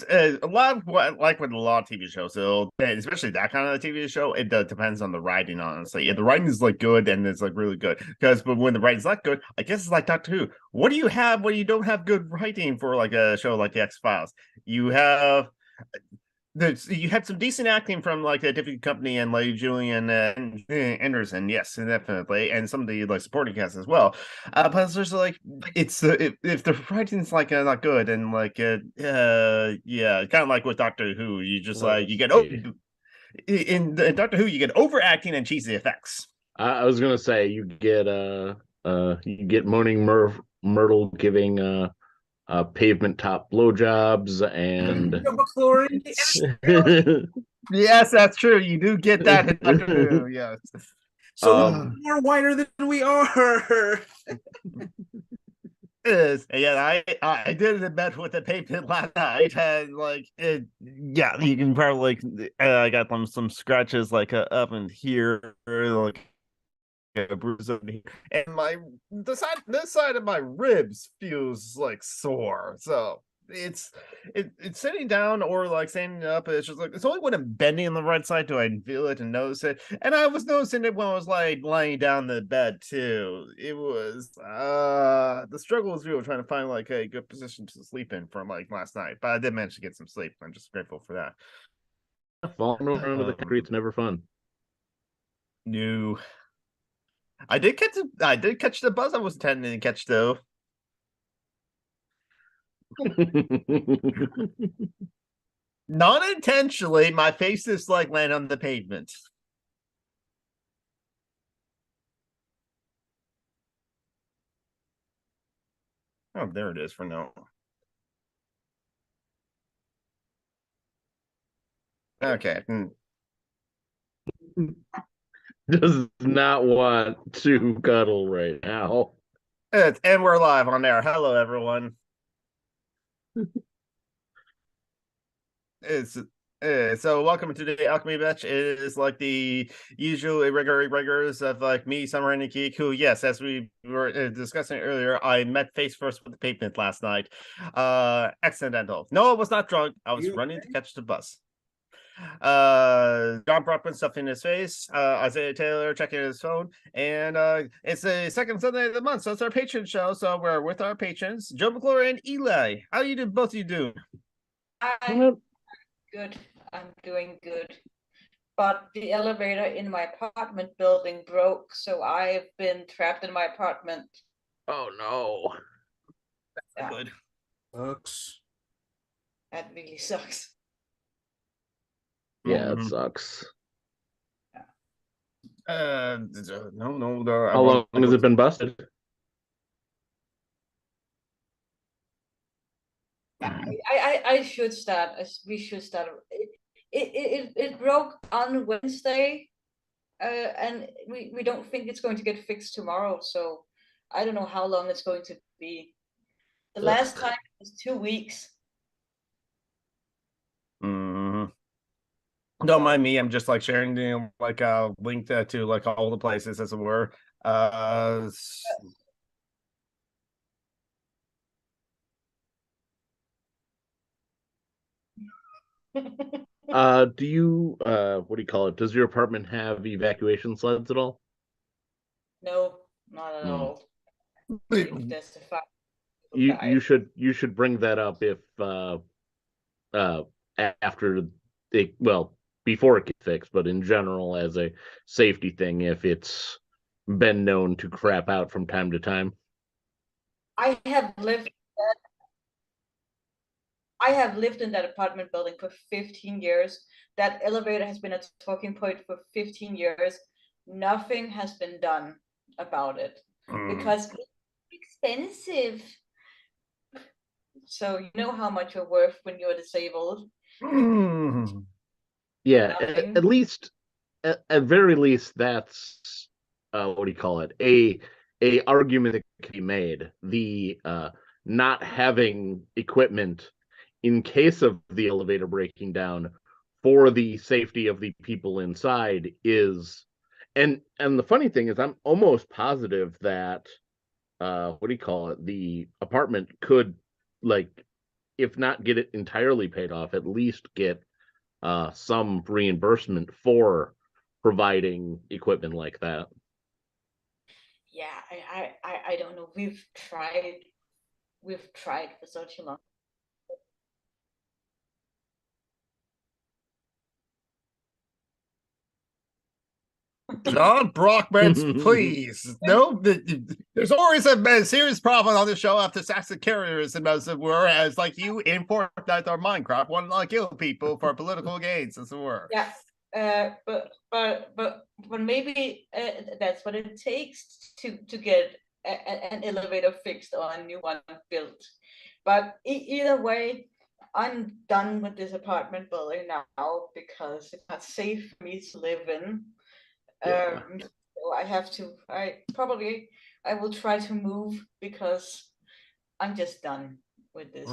a lot of what, like with a lot of TV shows, so especially that kind of TV show, it depends on the writing. Honestly, if the writing is like good and it's like really good, but when the writing's not good, I guess it's like Doctor Who. What do you have when you don't have good writing for like a show like the X Files? You have you had some decent acting from like a different company and like Julian Anderson, yes, definitely, and some of the like supporting cast as well. But it's just like it's if the writing's like not good and like yeah, kind of like with Doctor Who, you just like Let's you get see. in Doctor Who you get overacting and cheesy effects. I was gonna say you get Moaning Myrtle giving pavement top blowjobs and Debacles. Yes, that's true. You do get that in Doctor Who. Yes. So um more whiter than we are. Is yeah, I did it met with the pavement last night, and like yeah, you can probably like I got some scratches like up in here, like a bruise over here, and my this side of my ribs feels like sore. So it's sitting down or like standing up. It's just like it's only when I'm bending on the right side do I feel it and notice it. And I was noticing it when I was like lying down the bed too. It was the struggle was real trying to find like a good position to sleep in from like last night. But I did manage to get some sleep. I'm just grateful for that. falling over into the concrete's never fun. No. I did catch the buzz I was intending to catch though. Not intentionally, my face is like land on the pavement. Oh, there it is for now. Okay. Does not want to cuddle right now. And we're live on air. Hello, everyone. It's so welcome to the Alchemy Batch. It is like the usual irregulars of like me, Summer and Geek, who, yes, as we were discussing earlier, I met face first with the pavement last night. Accidental. No, I was not drunk. I was running to catch the bus. John Brockman stuffing his face, Isaiah Taylor checking his phone, and it's the second Sunday of the month, so it's our patron show. So we're with our patrons, Joe McClure and Eli. How you do? Both of you do? I'm good. I'm doing good. But the elevator in my apartment building broke, so I've been trapped in my apartment. Oh no. Yeah, Good. Sucks. that really sucks. Yeah, it sucks. No. How long has it been busted? I should start. We should start. It broke on Wednesday, and we don't think it's going to get fixed tomorrow. So I don't know how long it's going to be. The last time was 2 weeks. Mm-hmm. Don't mind me. I'm just like sharing the like link to like all the places as it were. Do you what do you call it? Does your apartment have evacuation sleds at all? No, not at all. That's the fact. You should bring that up if after it, well, before it gets fixed, but in general as a safety thing if it's been known to crap out from time to time. I have lived in that apartment building for 15 years. That elevator has been a talking point for 15 years. Nothing has been done about it because it's expensive. So you know how much you're worth when you're disabled. Yeah, Nothing. at least at very least that's what do you call it? A argument that can be made. The not having equipment in case of the elevator breaking down for the safety of the people inside is, and the funny thing is I'm almost positive that what do you call it, the apartment could like if not get it entirely paid off, at least get some reimbursement for providing equipment like that. Yeah, I don't know. We've tried for such a long. John Brockmans, please. No, there's always a serious problem on the show after assassin terrorism, as it were, as like you in Fortnite or Minecraft want to like kill people for political gains, as it were. Yeah, but maybe that's what it takes to get an elevator fixed or a new one built. But either way, I'm done with this apartment building now because it's not safe for me to live in. Yeah. So I have to. I will try to move because I'm just done with this.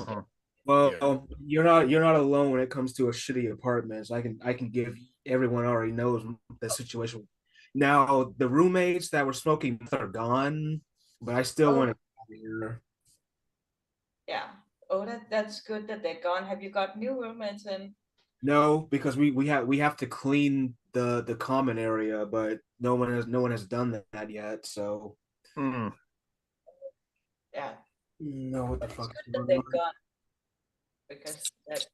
Well, you're not alone when it comes to a shitty apartments. I can give everyone already knows the situation. Now the roommates that were smoking are gone, but I still want to hear. Yeah. Oh, that's good that they're gone. Have you got new roommates in? No, because we have to clean the common area, but no one has done that yet. So Yeah. no, what the fuck It's is good that going they're on? gone because that.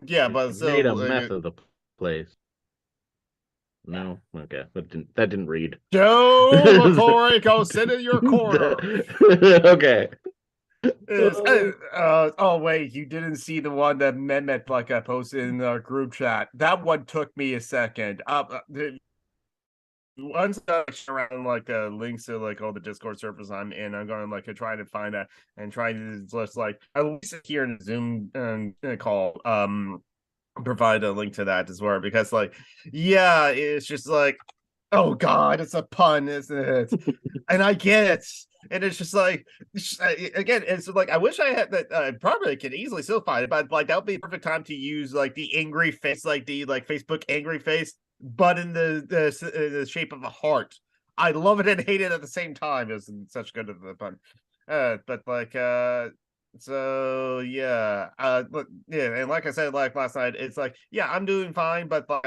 Yeah, but Made a so mess of the place. No, okay, that didn't read. Joe McCoy, go sit in your corner. Okay. Oh wait, you didn't see the one that Mehmet like I posted in our group chat. That one took me a second. Once I around like links to like all the Discord servers I'm in, I'm going to like try to find that and try to just like at least here in Zoom call provide a link to that as well, because like yeah, it's just like oh god, it's a pun, isn't it? And I get it. And it's just like again, it's like I wish I had that. I probably could easily still find it, but like that would be the perfect time to use like the angry face, like the like Facebook angry face, but in the shape of a heart. I love it and hate it at the same time. It's such good of a pun. But like so yeah, but yeah, and like I said, like last night, it's like yeah, I'm doing fine, but like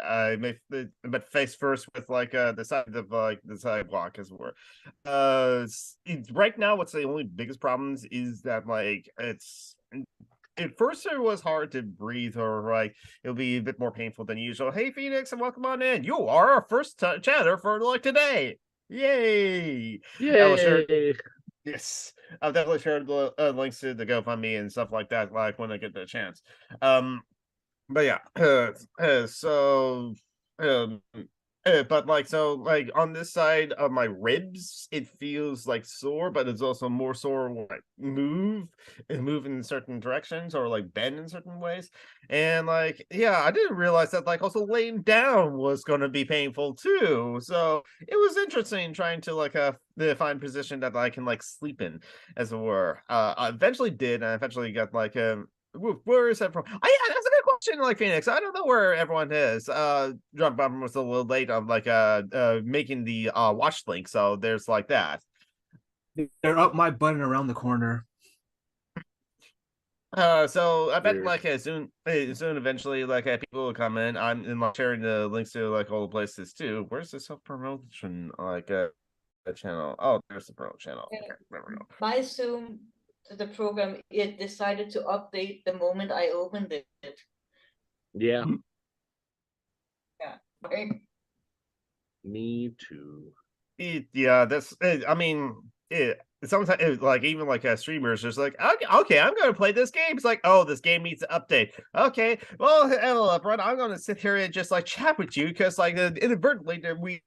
I may, but face first with like the side of like the sidewalk as it were. Right now, what's the only biggest problems is that like it's at first it was hard to breathe, or like it'll be a bit more painful than usual. Hey Phoenix, and welcome on in. You are our first chatter for like today. Yay! I will share. Yay. Yes, I'll definitely share the links to the GoFundMe and stuff like that, like when I get the chance. But yeah, so um, but like so like on this side of my ribs, it feels like sore, but it's also more sore when I move in certain directions or like bend in certain ways. And like yeah, I didn't realize that like also laying down was going to be painful too. So it was interesting trying to like find position that I can like sleep in, as it were. I eventually did, and I eventually got like where is that from? That's a good question, like Phoenix. I don't know where everyone is. Drunk Bomber was a little late on like making the watch link, so there's like that. They're up my button around the corner. So I bet Weird. like soon eventually like people will come in. I'm in like sharing the links to like all the places too. Where's the self promotion like a channel? Oh, there's the pro channel. Okay, there we go. My Zoom, the program, it decided to update the moment I opened it. Yeah. Yeah. Right. Me too. Yeah, that's. I mean, sometimes like even like streamers just like okay, I'm gonna play this game. It's like oh, this game needs to update. Okay, well, hello, everyone. I'm gonna sit here and just like chat with you because like inadvertently we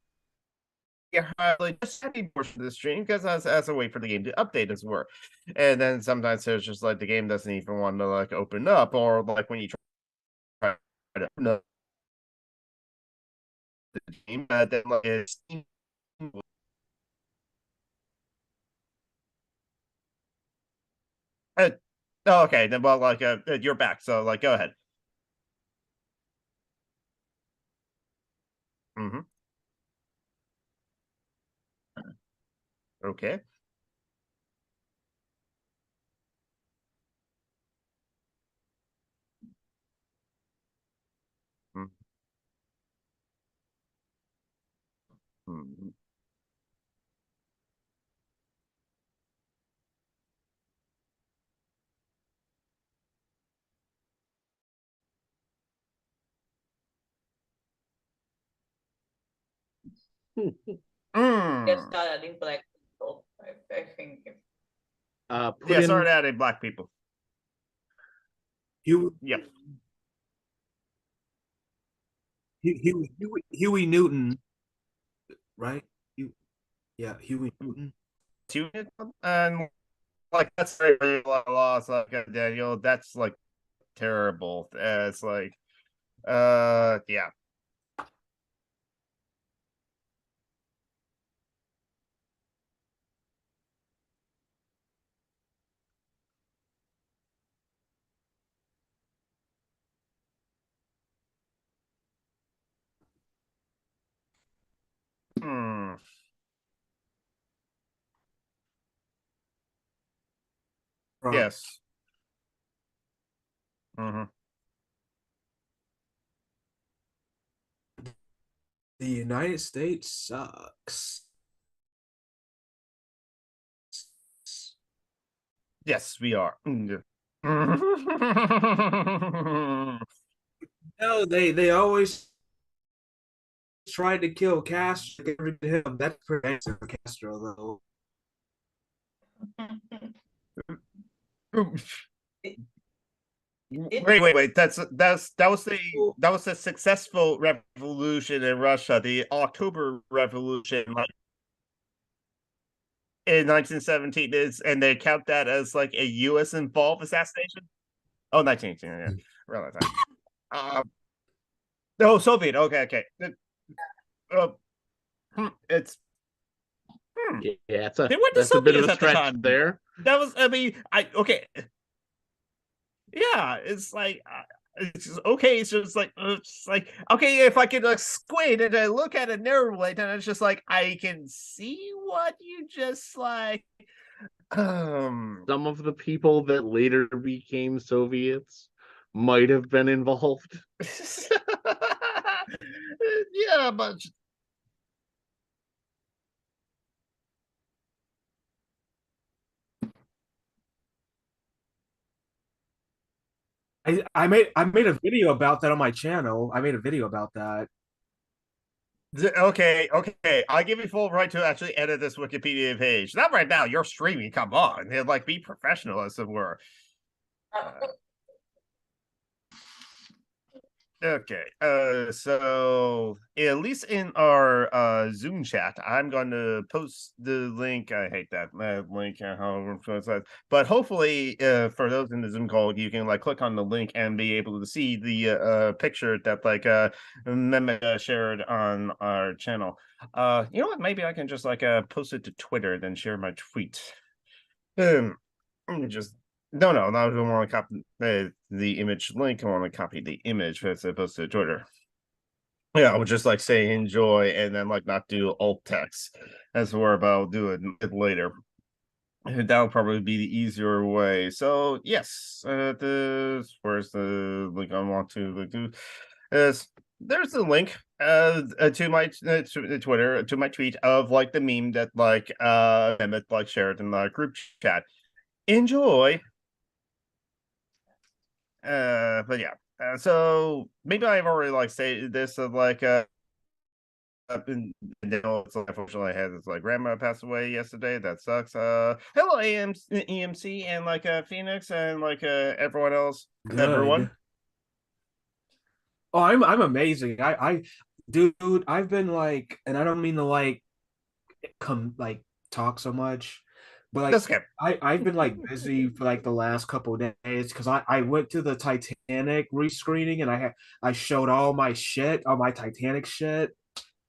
have like just setting portion of the stream because as a way for the game to update as well. And then sometimes there's just like the game doesn't even want to like open up, or like when you try to open up the game, then like it's Uh, oh, okay, then well, like you're back, so like go ahead. Mm-hmm. Okay. Hmm. Just Mm. start adding black people. I think. Put Yeah, in start adding black people. Huey, Yeah. Huey Newton, right? Yeah, Huey Newton. And like that's very lost. Like Daniel, that's like terrible. It's like, yeah. Hmm. From Yes. Hmm. the United States sucks. Yes, we are. No, they always tried to kill Castro. Get rid of him. That's pretty for Castro, though. Wait. That was the successful revolution in Russia, the October Revolution, like in 1917. Is and they count that as like a U.S. involved assassination. Oh, 1918, yeah, around that time. No, Soviet. Okay. Uh, it's yeah, they were the that's a bit of Soviets a at the stretch time. there. That was, I mean, I okay. Yeah, it's like it's just, okay. It's like okay, if I could like squint and I look at it narrowly, then it's just like I can see what you just like. Some of the people that later became Soviets might have been involved. Yeah, but I made a video about that on my channel. I made a video about that. okay. I give you full right to actually edit this Wikipedia page. Not right now. You're streaming. Come on, like be professional as it were. Okay. So at least in our Zoom chat, I'm going to post the link. I hate that link, however, but hopefully, for those in the Zoom call, you can like click on the link and be able to see the picture that like Mehmet shared on our channel. You know what? Maybe I can just like post it to Twitter, then share my tweet. Just no, I don't want to copy the image link. I want to copy the image as opposed to Twitter. Yeah, I would just like say enjoy and then like not do alt text. That's where I'll do it later. That'll probably be the easier way. So yes, where's the link I want to like do is there's the link to my Twitter to my tweet of like the meme that like Emmett like shared in the group chat. Enjoy. But yeah. So maybe I've already like say this of like and it's unfortunately I had this like grandma passed away yesterday. That sucks. Hello EMC and like Phoenix and like everyone else. Everyone. Good. Oh, I'm amazing. Dude, I've been like, and I don't mean to like come like talk so much, but like That's okay. I've been like busy for like the last couple of days because I went to the Titanic rescreening and I showed all my shit, all my Titanic shit.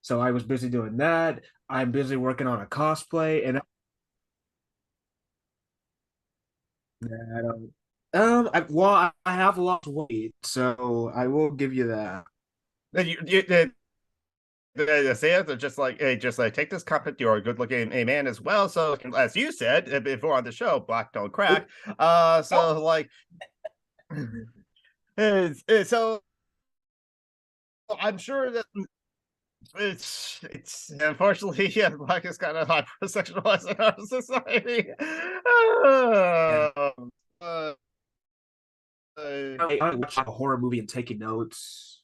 So I was busy doing that. I'm busy working on a cosplay, and I don't. I have lost weight, so I will give you that. The sales are just like, hey, just like take this compliment. You're a good looking a man as well. So as you said before on the show, black don't crack. So like, so I'm sure that It's unfortunately, yeah, black is kind of hypersexualized in our society. Yeah. Uh, I watch a horror movie and taking notes.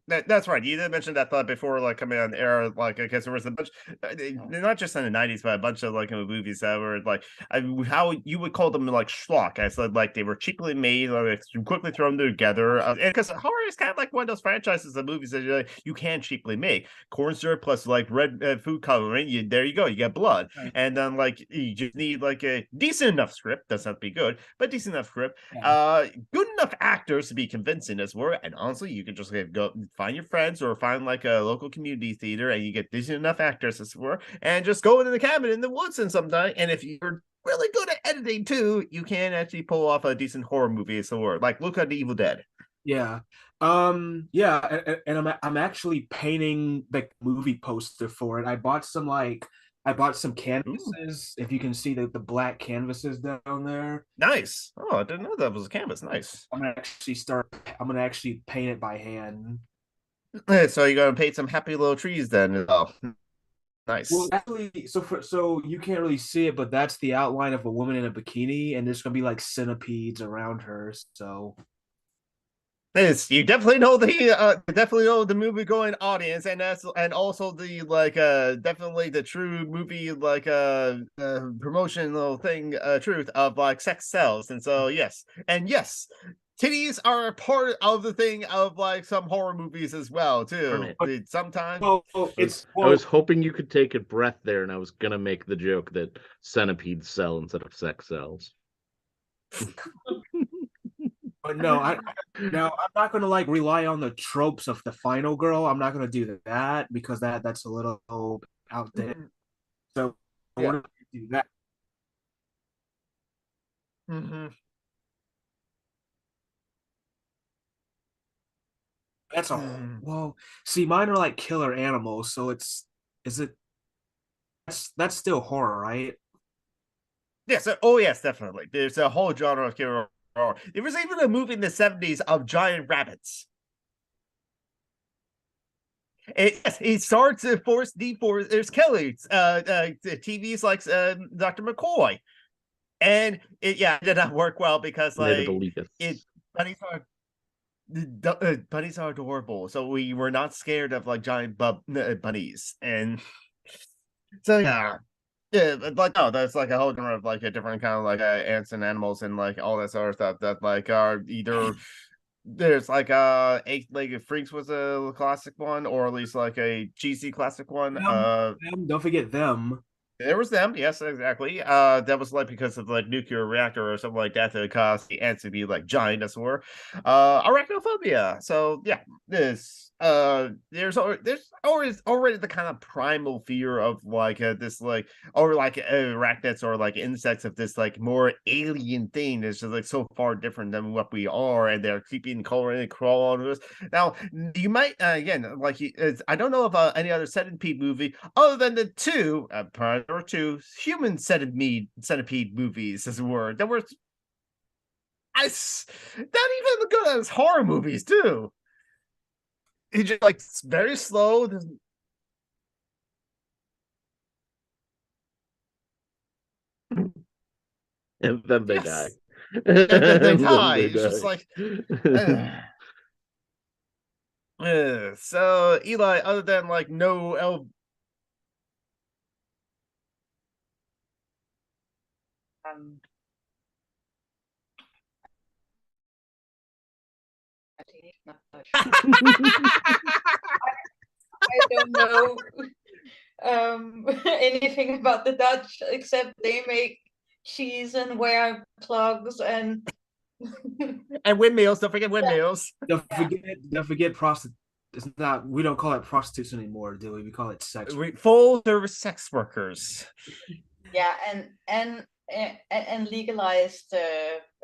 That's right. You did mention that thought before, like coming on the air. Like, I guess there was a bunch, not just in the '90s, but a bunch of like movies that were like, how you would call them like schlock. I said like they were cheaply made, like quickly thrown together. And because horror is kind of like one of those franchises of movies that you can cheaply make. Corn syrup plus like red food coloring. There you go. You get blood, Right. and then like you just need like a decent enough script. Doesn't have to be good, but decent enough script. Yeah. Good enough actors to be convincing as well. And honestly, you can just go find your friends or find like a local community theater, and you get decent enough actors as well, and just go into the cabin in the woods and sometime. And if you're really good at editing too, you can actually pull off a decent horror movie as well. Like look at the Evil Dead. Yeah. Yeah, and I'm actually painting the movie poster for it. I bought some Ooh, canvases. If you can see the black canvases down there. nice. Oh, I didn't know that was a canvas. Nice. I'm gonna actually paint it by hand. So you're gonna paint some happy little trees then. Oh, Well, nice. actually, so you can't really see it, but that's the outline of a woman in a bikini, and there's gonna be like centipedes around her. So This you definitely know the movie going audience, and that's and also the like definitely the true movie like promotional thing truth of like sex sells. And so yes, and yes, titties are a part of the thing of like some horror movies as well Darn too. it. Sometimes well, I was hoping you could take a breath there, and I was gonna make the joke that centipedes sell instead of sex sells. but no, I'm not gonna like rely on the tropes of the final girl. I'm not gonna do that because that's a little out there. So I yeah. want to do that. Hmm. That's a Hmm. well. See, mine are like killer animals, so is it that's still horror, right? Yes. Oh yes, definitely. There's a whole genre of hero horror. There was even a movie in the '70s of giant rabbits. It starts at Force D Force. There's Kelly, TV's like Dr. McCoy, and it did not work well because Native like it elitists. bunnies are bunnies are adorable, so we were not scared of like giant bunnies, and so yeah. Yeah, like no, that's like a whole genre of like a different kind of like ants and animals and like all that sort of stuff that like are either there's like eight-legged freaks was a classic one, or at least like a cheesy classic one. Don't forget them. There was them, yes, exactly. That was like because of like nuclear reactor or something like that that caused the ants to be like giant as well. Arachnophobia. So yeah, there's always already the kind of primal fear of like this like or like arachnids or like insects of this like more alien thing that's just like so far different than what we are, and they're keeping crawling and crawling on us. Now you might again like I don't know of any other centipede movie other than the two or two human centipede movies as were that were not even good as horror movies too. It's just like very slow. And then they die. Yes, and then they And then die. they It's just die. like so Eli, other than like no Um, not much. I don't know anything about the Dutch except they make cheese and wear clogs and and windmills, don't forget windmills. Don't forget prostitutes. It's not. We don't call it prostitutes anymore, do we? We call it sex. Full service sex workers. yeah, and legalized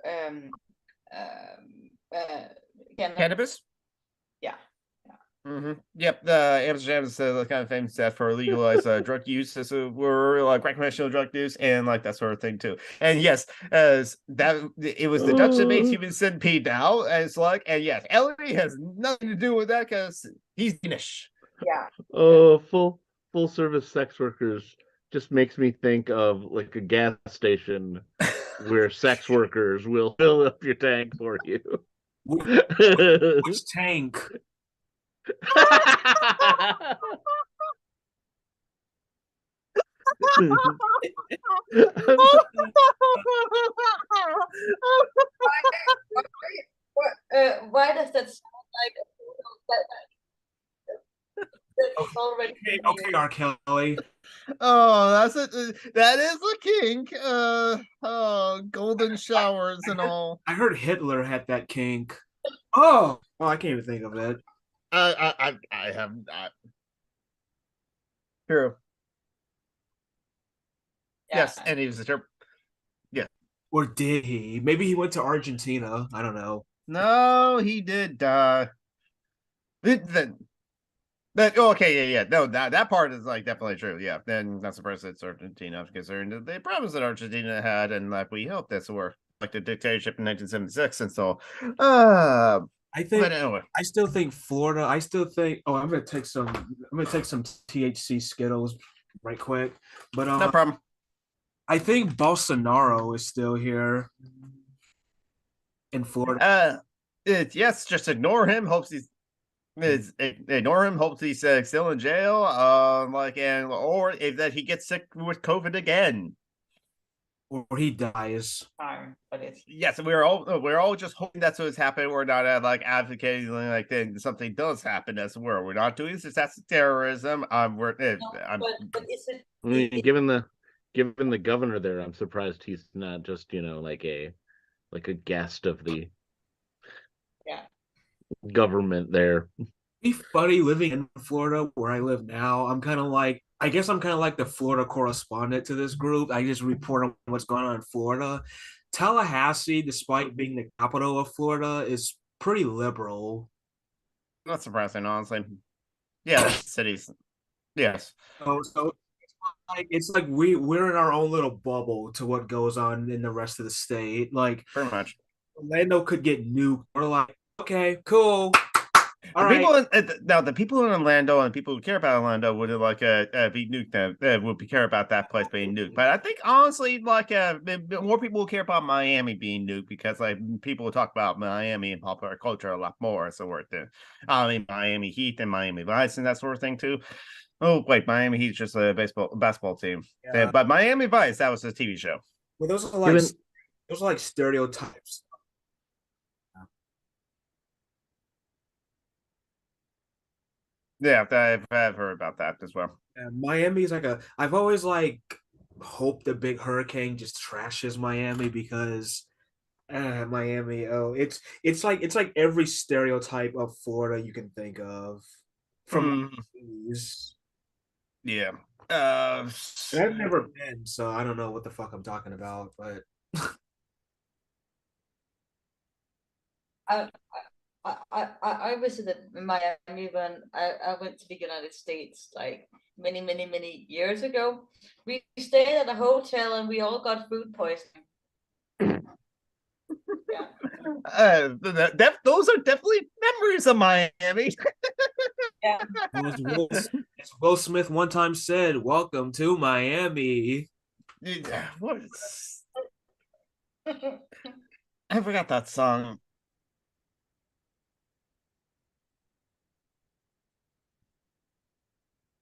um Cannabis. yeah. Yep, Amsterdam is the kind of famous set for legalized drug use, so we're like recreational drug use and like that sort of thing too. And yes, as that it was the Dutch that made human centipede now, as like, and yes, Ellery has nothing to do with that because he's Danish. Yeah. Oh, full service sex workers just makes me think of like a gas station where sex workers will fill up your tank for you. Which tank? I'm so- Why does that sound like a photo that's already Okay, been okay, used? R. Kelly. Oh, that's it. That is a kink. Oh, golden showers and all. I heard Hitler had that kink. Oh, I can't even think of it. I have not. True. Yeah. Yes, and he was a term. Yeah. Or did he? Maybe he went to Argentina. I don't know. No, he did. That, oh, okay, yeah. No, that part is like definitely true. Yeah, then that's the person it's Argentina because they're in the problems that Argentina had, and like we hope that's were like the dictatorship in 1976, and so. I But think anyway, I still think Florida. I still think. Oh, I'm gonna take some. I'm gonna take some THC Skittles right quick. But no problem. I think Bolsonaro is still here in Florida. Yes, just ignore him. Hopes he's ignore him. Hopes he's still in jail. Like and or if that he gets sick with COVID again. Or he dies. But it's Yes, we're all just hoping that's what's happening. We're not like advocating like then something does happen as well. We're not doing this. That's terrorism. I'm but is it, I mean, given the governor there, I'm surprised he's not just, like a guest of the yeah. government there. Be funny living in Florida where I live now. I'm kind of like, I guess I'm kind of like the Florida correspondent to this group. I just report on what's going on in Florida. Tallahassee, despite being the capital of Florida, is pretty liberal. not surprising, honestly. Yeah, the cities. Yes, So it's like we're in our own little bubble to what goes on in the rest of the state. Like pretty much. Orlando could get nuked. We're like, okay, cool. All The right. people now, the people in Orlando and people who care about Orlando would like be nuked. Would care about that place being nuked. But I think honestly, like more people will care about Miami being nuked because like people will talk about Miami and popular culture a lot more. So we're the, I mean, Miami Heat and Miami Vice and that sort of thing too. Oh wait, Miami Heat's just a basketball team. Yeah. But Miami Vice, that was a TV show. Well, Given those are like stereotypes. Yeah, I've heard about that as well. Miami is like a. I've always like hoped the big hurricane just trashes Miami because Miami. Oh, it's like every stereotype of Florida you can think of from Mm, movies. yeah. And I've never been, so I don't know what the fuck I'm talking about. But I, I visited Miami when I went to the United States like many years ago. We stayed at a hotel and we all got food poisoning. Yeah. Those are definitely memories of Miami. Yeah. as Will Smith one time said, "Welcome to Miami." What? I forgot that song.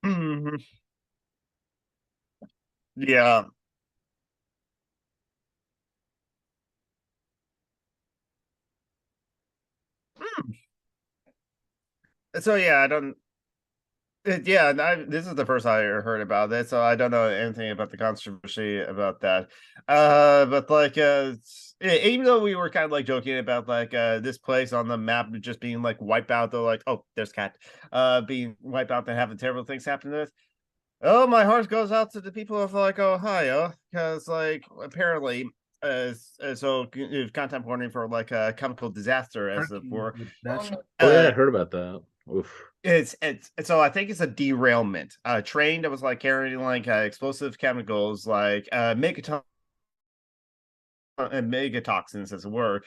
Mhm. Yeah. So yeah, I don't. Yeah, this is the first I heard about this, so I don't know anything about the controversy about that. But like, even though we were kind of like joking about like this place on the map just being like wiped out, though, like, oh, there's cat, being wiped out and having terrible things happen to us. Oh, my heart goes out to the people of like Ohio because like apparently, content warning for like a chemical disaster as it were. That's Oh yeah, I Uh, heard about that. Oof. it's so I think it's a derailment. A train that was like carrying like explosive chemicals like megatoxins as it were,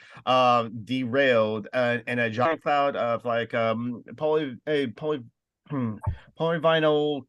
derailed and a giant cloud of like polyvinyl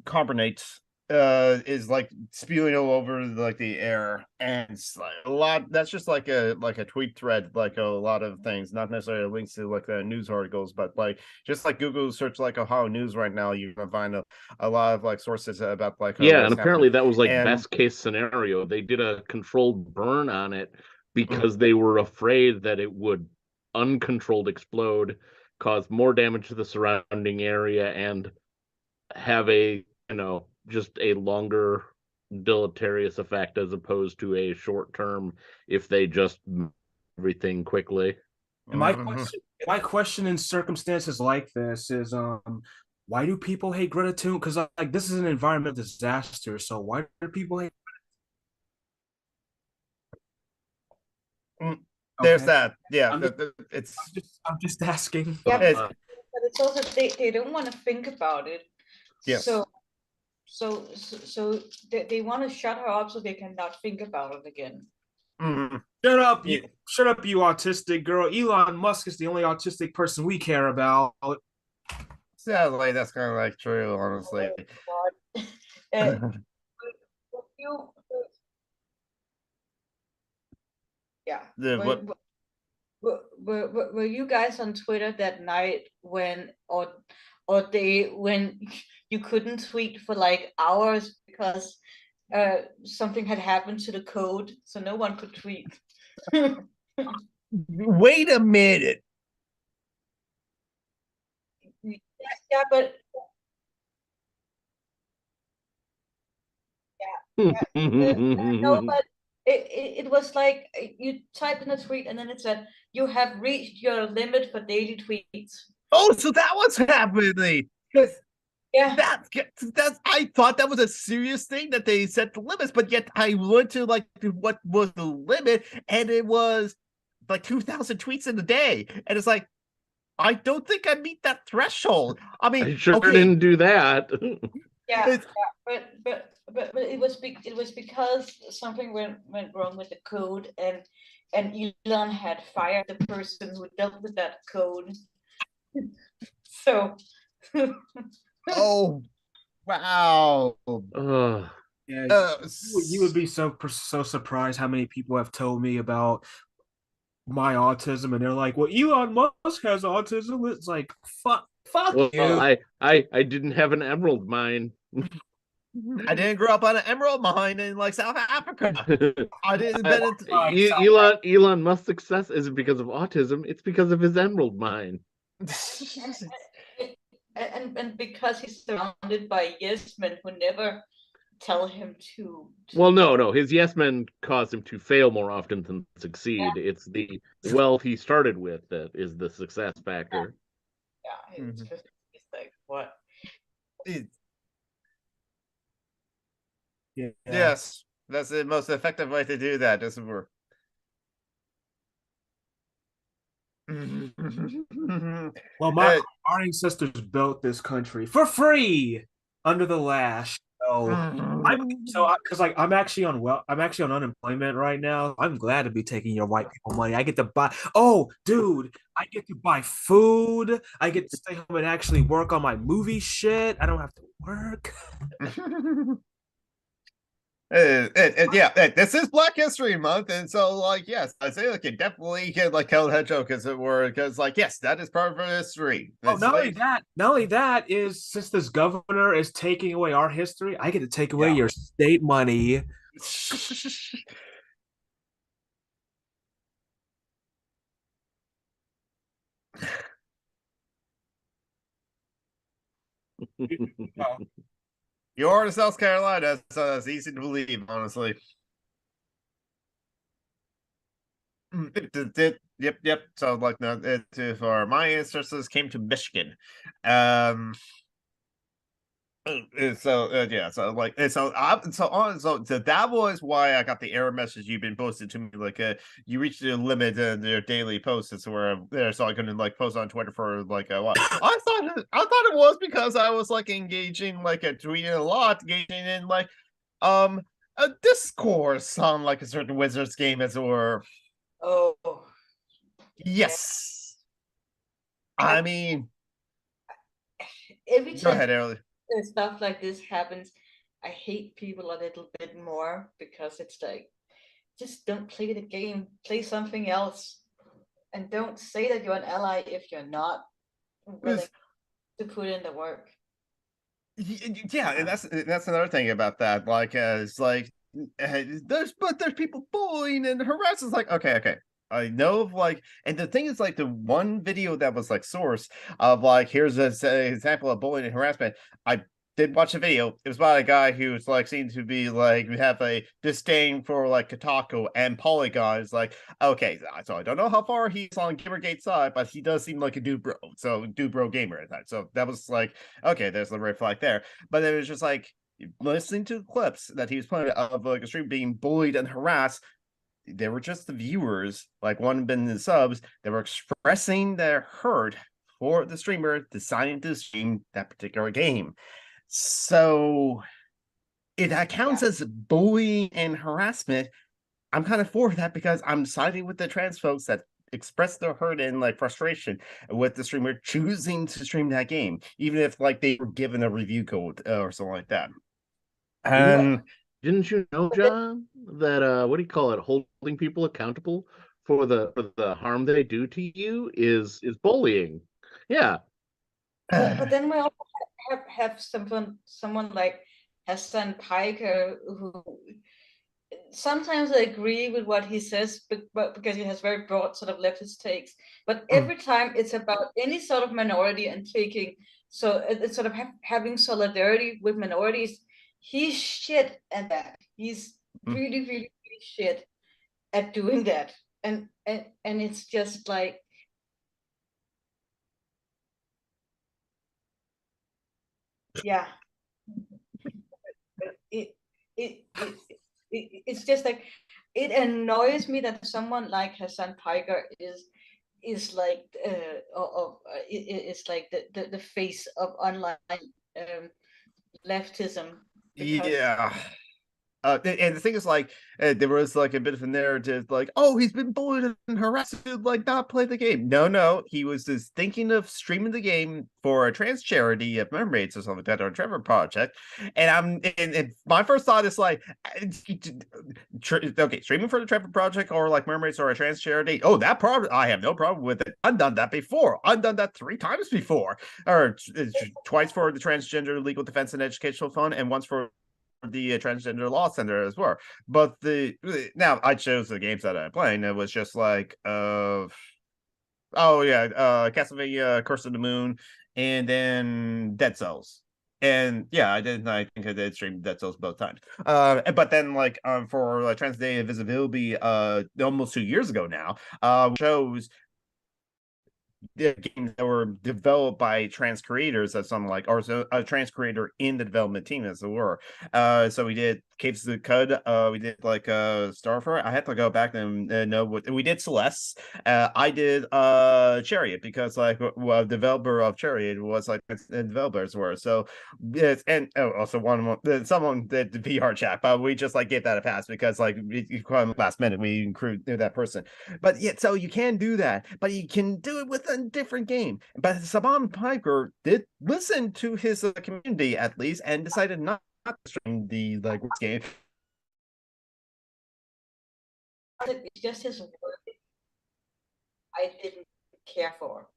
carbonate is like spewing all over like the air, and it's like a lot. That's just like a tweet thread, like a lot of things, not necessarily links to like news articles, but like just like Google search like Ohio news right now, you can find a lot of like sources about like Yeah, and what's happening. apparently that was like And best case scenario. They did a controlled burn on it because they were afraid that it would uncontrolled explode, cause more damage to the surrounding area, and have a, just a longer deleterious effect as opposed to a short term if they just everything quickly. And my question in circumstances like this is, why do people hate Greta Thunberg? Because like this is an environmental disaster. So why do people hate? there's Okay. that. Yeah, I'm just asking. Yeah, it's, but it's also they don't want to think about it. yes. So they want to shut her up so they cannot think about it again. Shut up, shut up, you autistic girl. Elon Musk is the only autistic person we care about. Sadly, that's kind of like true, honestly. You, yeah. Were you guys on Twitter that night when when you couldn't tweet for like hours because something had happened to the code, so no one could tweet? Wait a minute. Yeah, but no, but it was like you typed in a tweet and then it said you have reached your limit for daily tweets. Oh, so that was happening. Yeah, that's I thought that was a serious thing that they set the limits, but yet I went to like what was the limit, and it was like 2,000 tweets in a day, and it's like I don't think I meet that threshold. I mean, I sure didn't do that. yeah, but it was because something went wrong with the code, and Elon had fired the person who dealt with that code. So oh wow. Yeah, you would be so surprised how many people have told me about my autism, and they're like, "Well, Elon Musk has autism." It's like, fuck well, you. I didn't have an emerald mine. I didn't grow up on an emerald mine in like South Africa. I didn't. Elon Musk's success isn't because of autism; it's because of his emerald mine. and because he's surrounded by yes men who never tell him to. Well, no, his yes men caused him to fail more often than succeed. Yeah. It's the wealth he started with that is the success factor. Yeah, it's just it's like what. Yeah. Yes, that's the most effective way to do that. Doesn't work. Well, our ancestors built this country for free under the lash. Because I'm actually on unemployment right now. I'm glad to be taking your white people money. I get to buy. Oh, dude, I get to buy food. I get to stay home and actually work on my movie shit. I don't have to work. This is Black History Month, and so like yes, I say like you definitely can like tell that joke as it were, because like yes, that is part of history. Not only that is since this governor is taking away our history, I get to take away your state money. You're in South Carolina, so it's easy to believe, honestly. Yep. So like no, for my ancestors came to Michigan. So that was why I got the error message you've been posted to me. Like, you reached the limit in their daily posts, where there, so I couldn't like post on Twitter for like a while. I thought it was because I was like engaging, like tweeting a lot, engaging in like a discourse on like a certain Wizards game, as it were. Oh, yes. I mean, every Go time ahead, Ellie. stuff like this happens, I hate people a little bit more because it's like, just don't play the game, play something else, and don't say that you're an ally if you're not willing to put in the work. Yeah, and that's another thing about that. Like, it's like there's people bullying and harassing. It's like, okay, I know of like, and the thing is like the one video that was like source of like, here's an example of bullying and harassment. I did watch a video. It was about a guy who's like seemed to be like have a disdain for like Kotaku and Polygon. It's like, okay, so I don't know how far he's on Gamergate's side, but he does seem like a dude bro. So dude bro gamer at that. So that was like, okay, there's the red flag there. But it was just like listening to clips that he was playing of like a stream being bullied and harassed. They were just the viewers, like one been the subs, that were expressing their hurt for the streamer deciding to stream that particular game. So if that counts as bullying and harassment, I'm kind of for that because I'm siding with the trans folks that express their hurt and like frustration with the streamer choosing to stream that game, even if like they were given a review code or something like that. And Didn't you know, John, that what do you call it? Holding people accountable for the harm they do to you is bullying. Yeah. But then we also have someone like Hassan Piker who sometimes I agree with what he says, but because he has very broad sort of leftist takes. But every time it's about any sort of minority and taking, so it's sort of having solidarity with minorities, he's shit at that. He's really, really, really shit at doing that. And it's just like, yeah. It, it, it, it's just like, it annoys me that someone like Hassan Piker is like it's like the face of online leftism, because yeah. And the thing is, like, there was like a bit of a narrative, like, oh, he's been bullied and harassed to like not play the game. No, he was just thinking of streaming the game for a trans charity of mermaids or something like that, or a Trevor project. And my first thought is like, okay, streaming for the Trevor project or like mermaids or a trans charity. Oh, that problem, I have no problem with it. I've done that before. I've done that 3 times before, or twice for the Transgender Legal Defense and Educational Fund, and once for the Transgender Law Center as well. But now I chose the games that I played, and it was just like Castlevania Curse of the Moon, and then Dead Cells. And yeah, I think I did stream Dead Cells both times. But then like for Transday Visibility almost 2 years ago now, shows the games that were developed by trans creators of some like, or so a trans creator in the development team as it were. So we did Caves of the Cud, we did like Starfire. I had to go back and know what we did. Celeste, I did Chariot, because like developer of Chariot was like the developers were. So yes, and also someone did the VR chat, but we just like gave that a pass because like last minute we included that person. But yeah, so you can do that, but you can do it with a different game. But Saban Piper did listen to his community at least and decided not to stream the like game. it's just his work I didn't care for.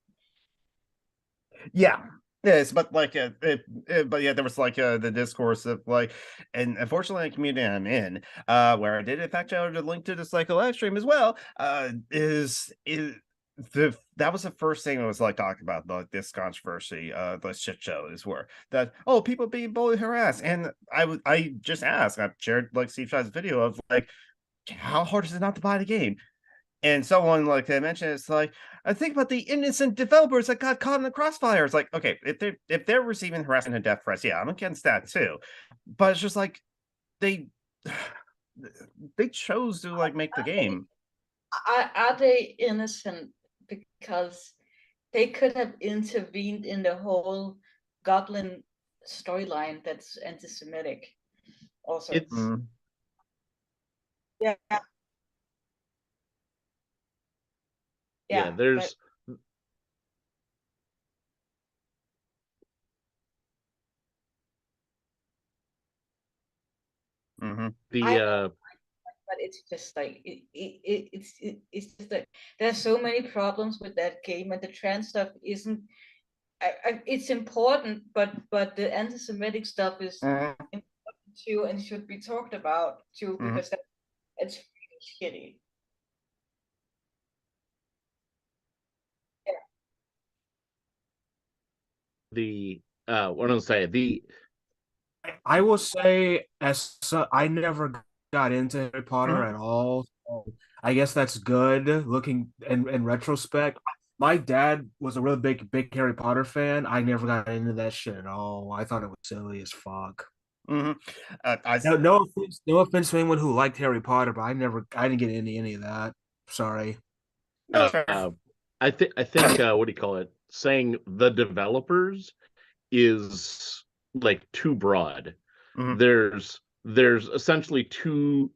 Yeah. Yes, but like, but yeah, there was like the discourse of like, and unfortunately, the community I'm in, where I did in fact share the link to this like a live stream as well, is that was the first thing I was like talking about, like this controversy, the shit show is where that, oh, people being bullied, harassed, and I just asked, I shared like Steve Shaw's video of like, how hard is it not to buy the game? And someone like they mentioned, it's like, I think about the innocent developers that got caught in the crossfire. It's like, okay, if they're receiving harassment and death threats, yeah, I'm against that too. But it's just like they they chose to like make the game. Are they innocent because they could have intervened in the whole goblin storyline that's anti-Semitic also? It's Yeah. yeah, there's But it's just like it's just like there's so many problems with that game, and the trans stuff isn't. It's important, but the anti-Semitic stuff is important too, and should be talked about too, because it's really shitty. What do I say? I will say, I never got into Harry Potter at all. So I guess that's good. Looking in retrospect, my dad was a really big Harry Potter fan. I never got into that shit at all. I thought it was silly as fuck. No, No offense to anyone who liked Harry Potter, but I didn't get into any of that. Sorry. I think what do you call it? Saying the developers is like too broad. There's essentially two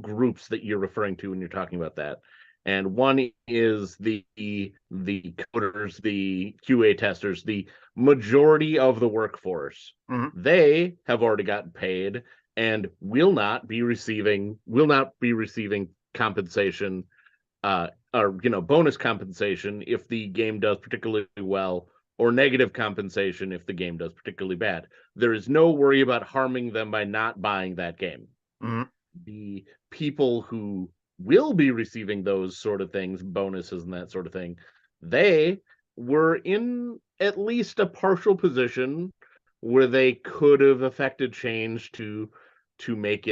groups that you're referring to when you're talking about that. And one is the coders, the QA testers, the majority of the workforce. They have already gotten paid and will not be receiving compensation, or bonus compensation if the game does particularly well, or negative compensation if the game does particularly bad. There is no worry about harming them by not buying that game. The people who will be receiving those sort of things, bonuses and that sort of thing, they were in at least a partial position where they could have affected change to make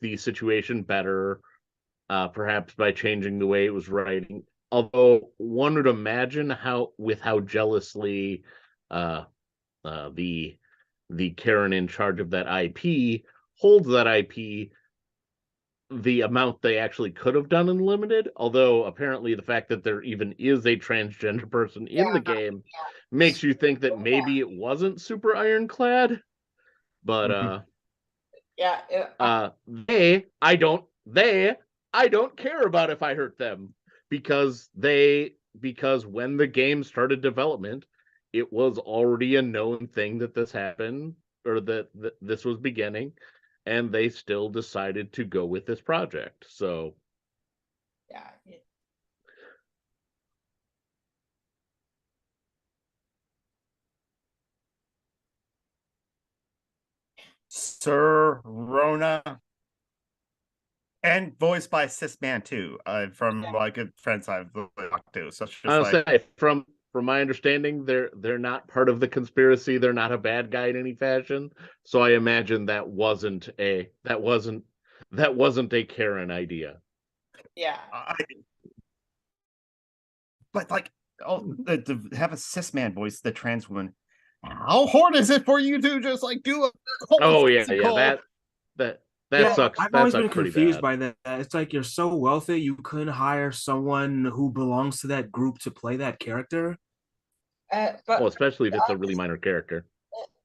the situation better, perhaps by changing the way it was writing. Although one would imagine how jealously the Karen in charge of that IP holds that IP, the amount they actually could have done in limited. Although apparently the fact that there even is a transgender person in the game makes you think that maybe it wasn't super ironclad. But I don't care about if I hurt them, because when the game started development, it was already a known thing that this happened, or that this was beginning, and they still decided to go with this project. So yeah. Sir Rona, and voiced by Cis Man too, from like friends I've talked to. So it's just I'll say, from my understanding, they're not part of the conspiracy. They're not a bad guy in any fashion. So I imagine that wasn't a Karen idea. Yeah. But like, to have a cis man voice the trans woman, how hard is it for you to just like do a whole that sucks. I've always been confused by that. It's like, you're so wealthy, you couldn't hire someone who belongs to that group to play that character. Well, especially if it's a really minor character.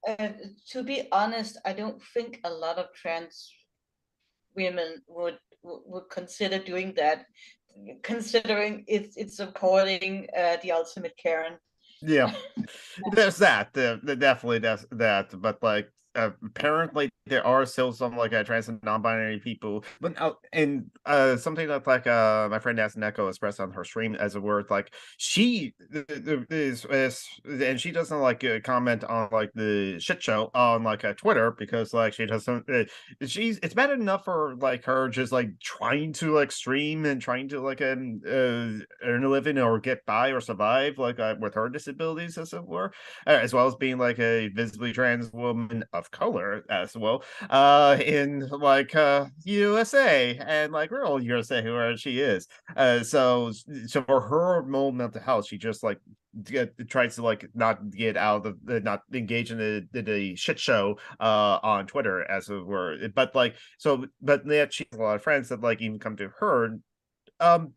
To be honest, I don't think a lot of trans women would consider doing that, considering it's supporting the ultimate Karen. Yeah, there's that. Definitely does that. But like, apparently there are still some like trans and non-binary people, but and something that like my friend Neko expressed on her stream as a word, like she is and she doesn't like comment on like the shit show on like Twitter, because like she doesn't it's bad enough for like her just like trying to like stream and trying to like earn a living or get by or survive like with her disabilities, as it were, as well as being like a visibly trans woman of color as well, in like USA and like rural USA, where she is. So for her own mental health, she just like tries to like not get out of not engage in the shit show on Twitter, as it were. But like, so but yet she has a lot of friends that like even come to her.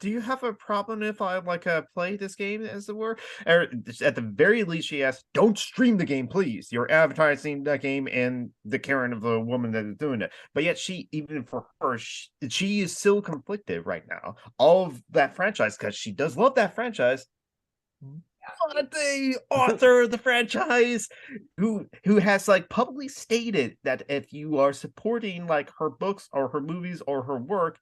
Do you have a problem if I like play this game, as it were? Or at the very least, she asks, "Don't stream the game, please. You're advertising that game and the Karen of the woman that is doing it." But yet, even for her, she is still conflicted right now. All of that franchise, because she does love that franchise, but the author of the franchise who has like publicly stated that if you are supporting like her books or her movies or her work,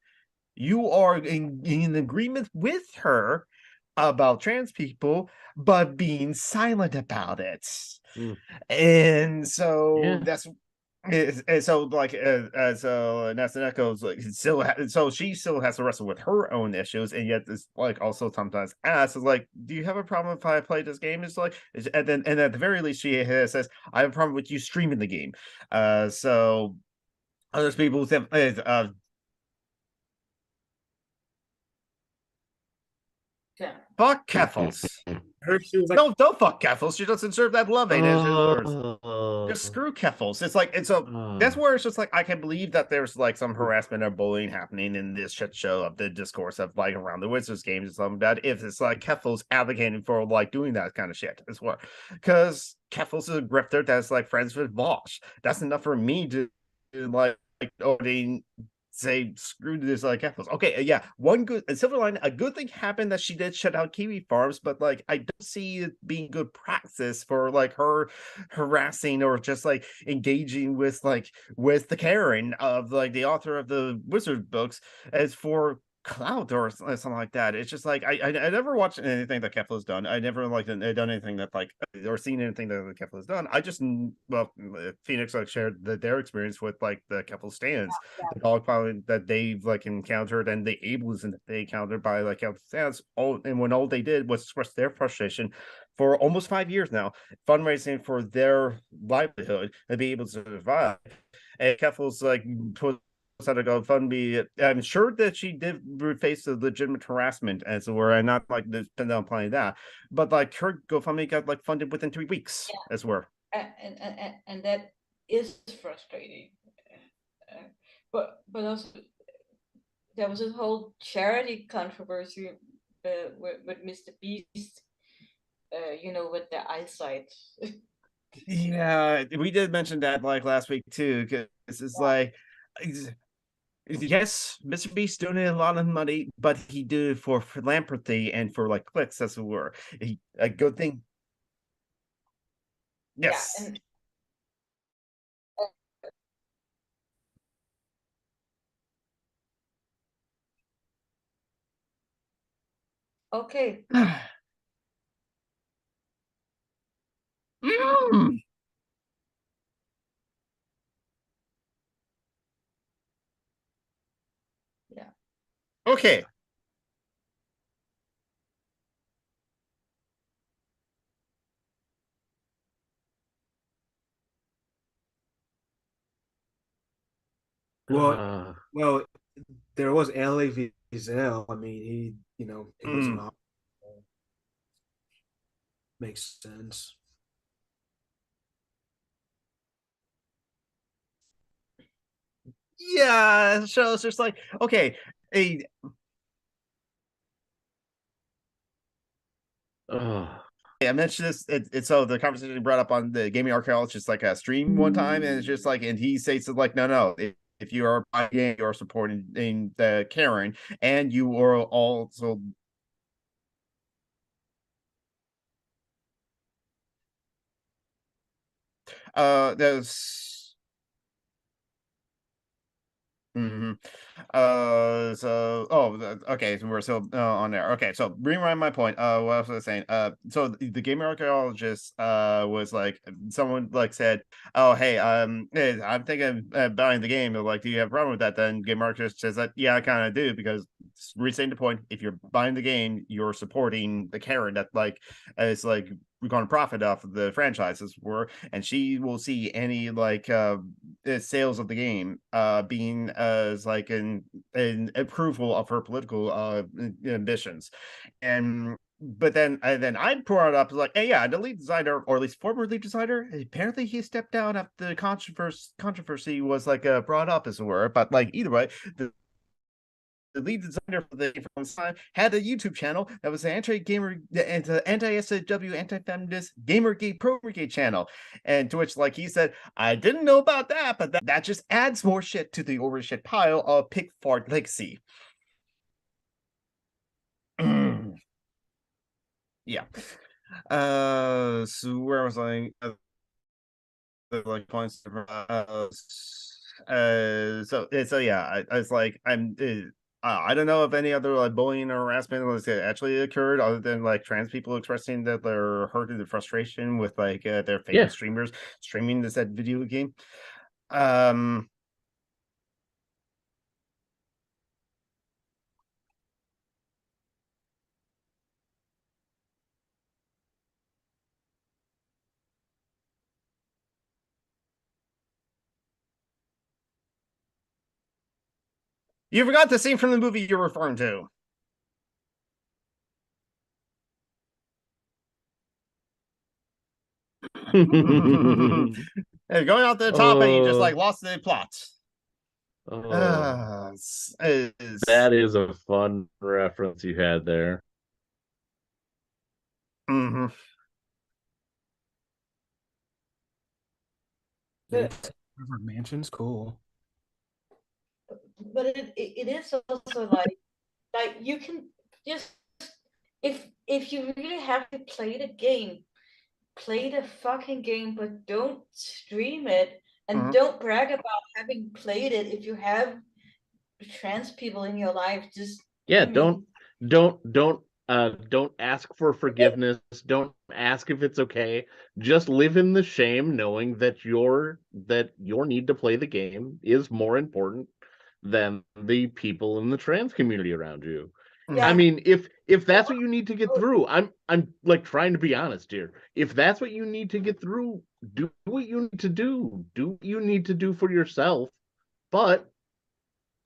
you are in agreement with her about trans people, but being silent about it. And so that's and so like so Natsuneko like so she still has to wrestle with her own issues, and yet this like also sometimes asks is like, do you have a problem if I play this game? It's like, and at the very least she says, I have a problem with you streaming the game. So other people have Yeah. fuck Keffels. She was like, No, don't fuck Keffels. She doesn't serve that love ain't just screw Keffels. It's like, and so that's where it's just like, I can believe that there's like some harassment or bullying happening in this shit show of the discourse of like around the Wizards games and something bad. If it's like Keffels advocating for like doing that kind of shit as well, because Keffels is a grifter that's like friends with Vosh. That's enough for me to like they say screw this like Keffels. Okay, yeah, one good silver line, a good thing happened that she did shut out Kiwi Farms, but like I don't see it being good practice for like her harassing or just like engaging with the Karen of like the author of the Wizard books as for clout or something like that. It's just like I never watched anything that Keffel has done. I never like done anything that like or seen anything that Keffel has done. I just Phoenix like shared their experience with like the Keffel stands, the dog filing that they've like encountered and the ableism that they encountered by like Keffel stands. All they did was express their frustration for almost 5 years now, fundraising for their livelihood and be able to survive. And Keffel's like out a GoFundMe. I'm sure that she did face a legitimate harassment, as it were, and not like downplaying that, but like her GoFundMe got like funded within 3 weeks, as were. And that is frustrating. But also there was a whole charity controversy with Mr. Beast. With the eyesight. Yeah, we did mention that like last week too, because it's like, yes, Mr. Beast donated a lot of money, but he did it for philanthropy and for like clicks, as it were. A good thing. Yes. Yeah, and okay. Mm. Yeah. Okay. well, there was Elie Wiesel. I mean, he was an option. Makes sense. Yeah, so it's just like, okay, I mentioned this. It's so the conversation brought up on the gaming archaeologist like a stream one time, and it's just like, and he says like, no, if you are buying game, you are supporting the Karen, and you are also there's mm-hmm. Okay, so we're still on there. Okay, so rewind my point. What was I saying? So the game archaeologist was like, someone like said, oh hey, I'm thinking of buying the game. They're like, do you have a problem with that? Then game archaeologist says that, yeah, I kind of do, because restating the point, if you're buying the game, you're supporting the Karen that like is like we're going to profit off of the franchises were, and she will see any like sales of the game being as like an approval of her political ambitions. And but then I brought it up like, hey, yeah, the lead designer, or at least former lead designer, apparently he stepped down after the controversy was like brought up, as it were. But like either way, the lead designer for the from time had a YouTube channel that was an anti-gamer, anti-SJW, anti-feminist Gamergate Prograde channel, and to which like he said, I didn't know about that, but that just adds more shit to the over shit pile of pig fart legacy. Yeah. So where was I? Like points. So yeah, I was like, I don't know if any other like bullying or harassment was actually occurred other than like trans people expressing that they're hurt and frustration with like their favorite Yeah. streamers streaming this at video game. Um, you forgot the scene from the movie you're referring to. Hey, going out to the top and you just like lost the plot. Oh, Is that is a fun reference you had there. mm-hmm. Mansion's cool. But it is also like you can just if you really have to play the game, play the fucking game, but don't stream it and don't brag about having played it if you have trans people in your life. Just Yeah, I mean, don't ask for forgiveness. Don't ask if it's okay. Just live in the shame, knowing that your need to play the game is more important than the people in the trans community around you. I yeah. mean, if that's what you need to get through, I'm like trying to be honest here. If that's what you need to get through, do what you need to do. Do what you need to do for yourself, but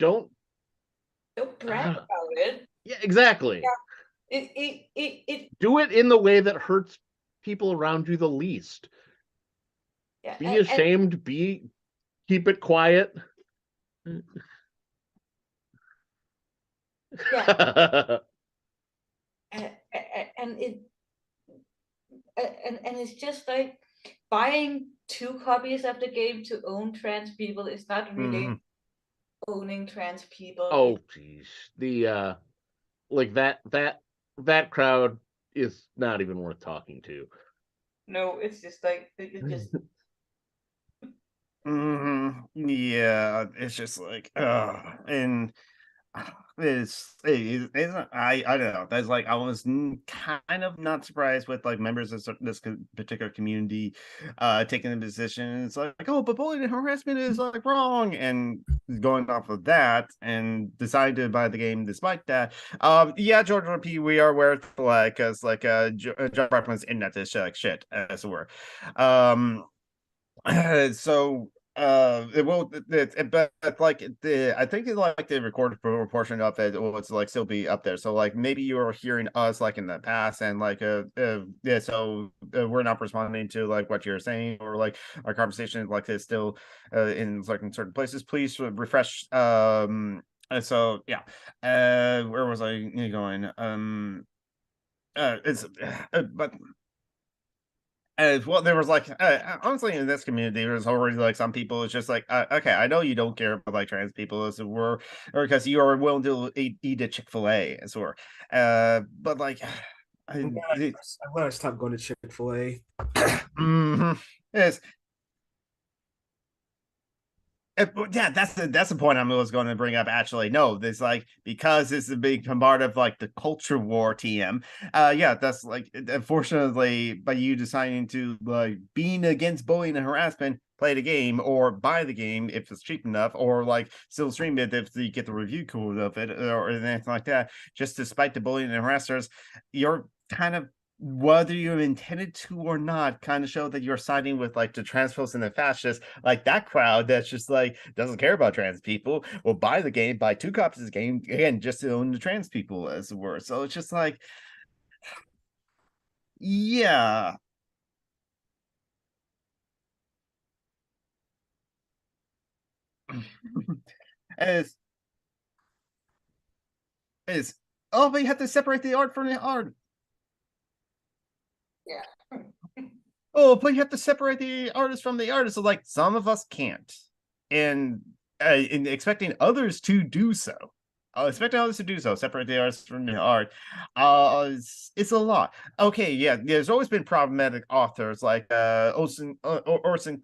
don't Don't brag about it. yeah, exactly. Yeah, it Do it in the way that hurts people around you the least. yeah, Be ashamed, keep it quiet. yeah, and it and it's just like buying 2 copies of the game to own trans people is not really owning trans people. Oh geez. The like that crowd is not even worth talking to. No, it's just like it just Yeah, it's just like and it's I don't know. That's like I was kind of not surprised with like members of this particular community taking the position. It's like, oh, but bullying and harassment is like wrong, and going off of that and decided to buy the game despite that. Yeah, George P, we are aware like because like John Brackman's in that this like shit as it were. So it will but like the I think like the recorded portion of it will like still be up there, so like maybe you're hearing us like in the past and like yeah, so we're not responding to like what you're saying or like our conversation like is still in like in certain places. Please refresh and so yeah, where was I going? It's but as well, there was like honestly in this community, there's already like some people. It's just like okay, I know you don't care about like trans people as it were, or because you are willing to eat a Chick-fil-A as it were. But like, I'm glad I stopped going to Chick-fil-A. yes, yeah, that's the point I was going to bring up. Actually, no, there's like because it's a big part of like the culture war. TM, yeah, that's like unfortunately by you deciding to like being against bullying and harassment, play the game or buy the game if it's cheap enough, or like still stream it if you get the review code of it or anything like that. Just despite the bullying and harassers, you're kind of whether you intended to or not, kind of show that you're siding with like the transphobes and the fascists, like that crowd that's just like doesn't care about trans people, will buy the game, buy 2 copies of the game again just to own the trans people as it were. So it's just like, yeah. as as oh, but you have to separate the art from the art. yeah. Oh, but you have to separate the artist from the artist. So like some of us can't, and expecting others to do so. expecting others to do so, separate the artist from the art. It's a lot. Okay, yeah, there's always been problematic authors like Orson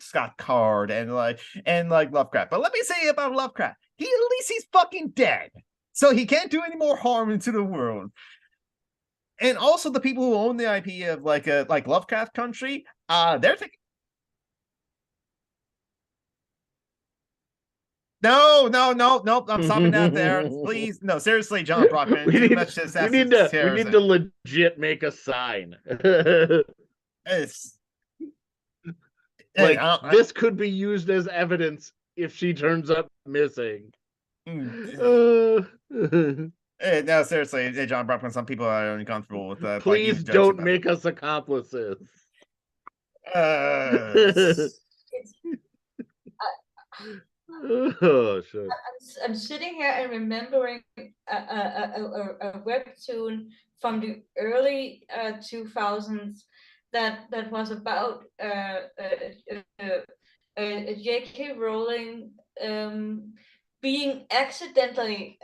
Scott Card and like Lovecraft. But let me say about Lovecraft, at least he's fucking dead, so he can't do any more harm into the world. And also, the people who own the IP of like Lovecraft Country, they're thinking. No, I'm stopping that there. Please, no, seriously, John Brockman. we need to legit make a sign. It's like this could be used as evidence if she turns up missing. No, seriously, John Brockman. Some people are uncomfortable with that. Please don't make us accomplices. Oh, shit. I'm sitting here and remembering a webtoon from the early 2000s that was about J.K. Rowling being accidentally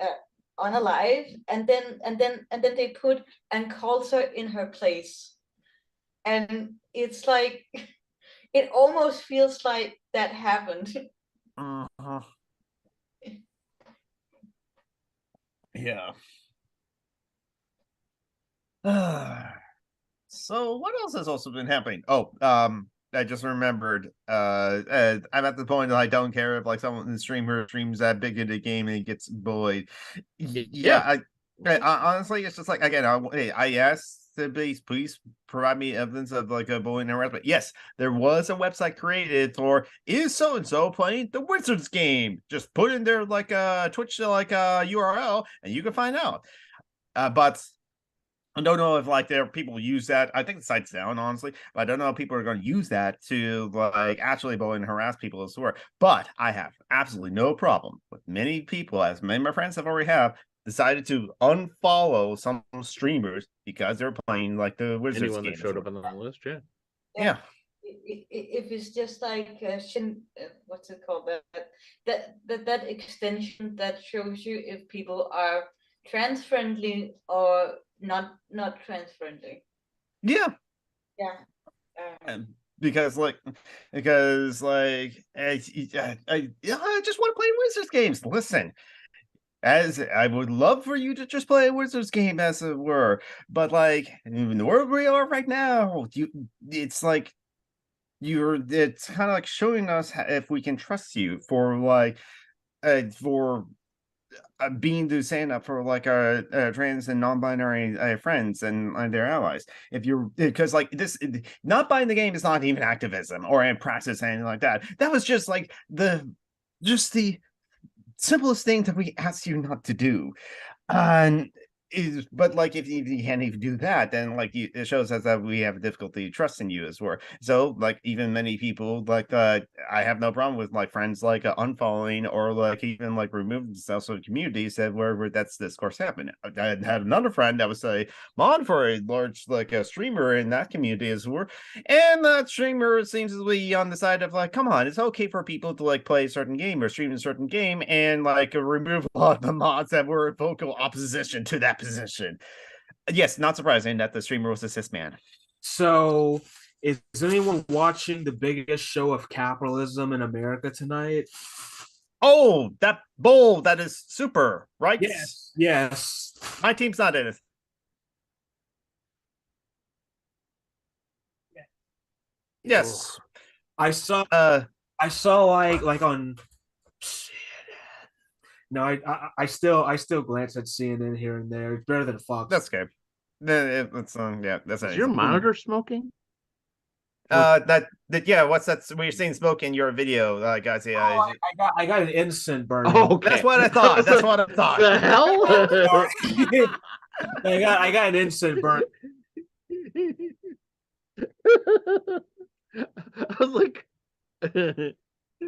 unalive, and then they put Ancoulter in her place, and it's like it almost feels like that happened. Uh-huh. Yeah. So what else has also been happening? Oh, I just remembered. I'm at the point that I don't care if like someone in the streamer streams that big into the game and he gets bullied. Yeah, I honestly, it's just like again, I asked to please provide me evidence of like a bullying harassment. Yes, there was a website created for is so and so playing the Wizards game. Just put in their like Twitch like URL and you can find out. But I don't know if like there are people who use that. I think the site's down, honestly. But I don't know if people are going to use that to like actually bully and harass people as well. But I have absolutely no problem with many people, as many of my friends have already decided to unfollow some streamers because they're playing like the Wizards Anyone game. That showed up on the list, yeah. If it's just like what's it called, that extension that shows you if people are trans friendly or not trans friendly. Yeah. Because I just want to play Wizards games. Listen, as I would love for you to just play a Wizards game, as it were, but like in the world we are right now, it's kind of like showing us if we can trust you for like for being to stand up for like our trans and non-binary friends and their allies. If you're because like this, not buying the game is not even activism or in practice anything like that. That was just like the simplest thing that we asked you not to do. And but like if you can't even do that, then like it shows us that we have difficulty trusting you as well. So like even many people like I have no problem with like friends like unfollowing or like even like removing themselves from communities that where that's discourse happening. I had another friend that was a mod for a large like a streamer in that community as well, and that streamer seems to be on the side of like, come on, it's okay for people to like play a certain game or stream a certain game and like remove a lot of the mods that were vocal opposition to that position. Yes, not surprising that the streamer was a cis man. So, is anyone watching the biggest show of capitalism in America tonight? Oh, that bowl, that is super, right? Yes. My team's not in it. Yes. I saw like on No, I still glance at CNN here and there. It's better than Fox. That's okay. That's yeah. That's Is your monitor smoking? What's that? When you're saying smoke in your video, guys. Yeah, I got an instant burn. Oh, okay. That's what I thought. That's what I thought. The hell? I got an instant burn. I was like,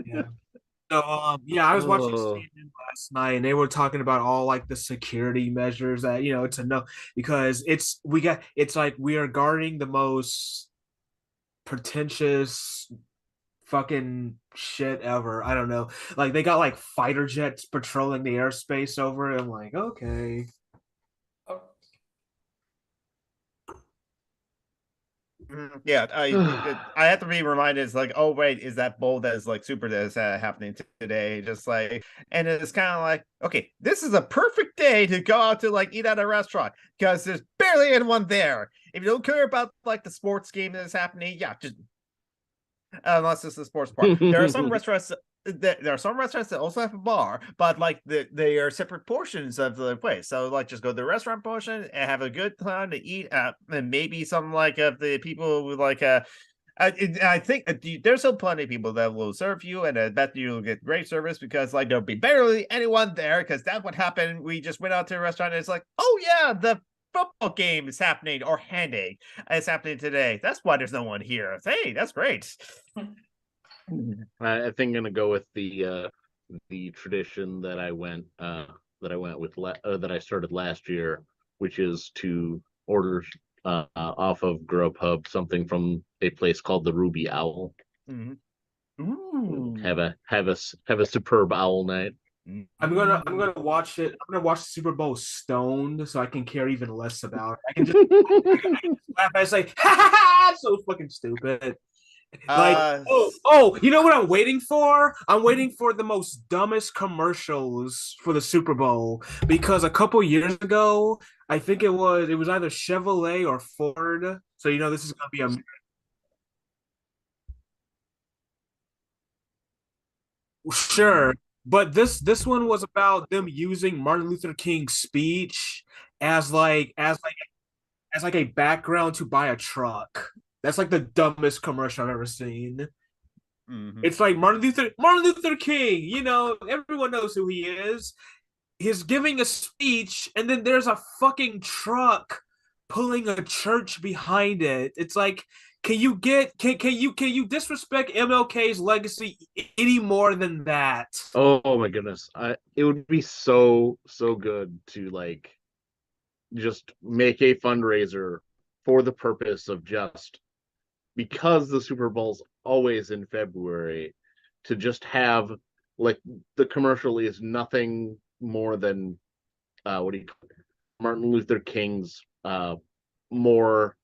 yeah. So I was watching CNN last night, and they were talking about all like the security measures that to know, because it's like we are guarding the most pretentious fucking shit ever. I don't know. Like they got like fighter jets patrolling the airspace over it. I'm like, okay. Oh, Yeah, I have to be reminded. It's like, oh wait, is that bowl that is like super that is happening today? Just like, and it's kind of like, okay, this is a perfect day to go out to like eat at a restaurant because there's barely anyone there. If you don't care about like the sports game that is happening, yeah, just unless it's the sports part. There are some restaurants. There are some restaurants that also have a bar, but like they are separate portions of the place. So like, just go to the restaurant portion and have a good time to eat. And maybe some like of the people with like I think there's still plenty of people that will serve you, and I bet you'll get great service because like there'll be barely anyone there because that's what happened. We just went out to a restaurant and it's like, oh yeah, the football game is happening or handing. It's happening today. That's why there's no one here. Hey, that's great. I think I'm gonna go with the tradition that I went with that I started last year, which is to order off of Grubhub something from a place called the Ruby Owl. Mm-hmm. Ooh. Have a superb owl night. I'm gonna watch it. I'm gonna watch the Super Bowl stoned, so I can care even less about it. I can just laugh. I say, "Ha ha ha!" So fucking stupid. Like, you know what I'm waiting for? I'm waiting for the most dumbest commercials for the Super Bowl because a couple years ago, I think it was either Chevrolet or Ford. So you know this is gonna be a sure, but this one was about them using Martin Luther King's speech as like a background to buy a truck. That's like the dumbest commercial I've ever seen. Mm-hmm. It's like Martin Luther King, you know, everyone knows who he is. He's giving a speech, and then there's a fucking truck pulling a church behind it. It's like, can you disrespect MLK's legacy any more than that? Oh my goodness. It would be so good to like just make a fundraiser for the purpose of just because the Super Bowl's always in February to just have like the commercial is nothing more than Martin Luther King's more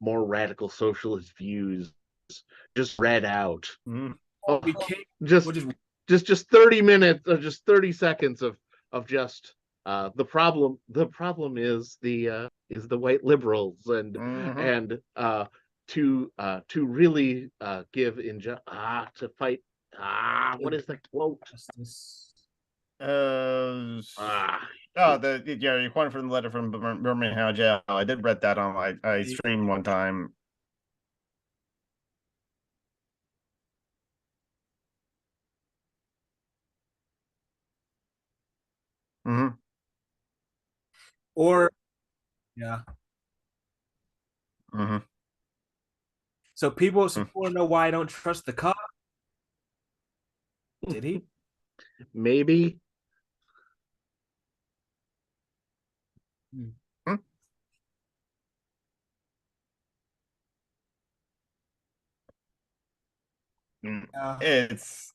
radical socialist views just read out. Mm-hmm. Oh, just 30 minutes or just 30 seconds of just the problem is the white liberals and to really give to fight what is the quote? You're quoting from the letter from Birmingham jail. I did read that on I streamed one time. Mm-hmm. Or yeah. Mm-hmm. So people want to know why I don't trust the cop. Did he? Maybe. It's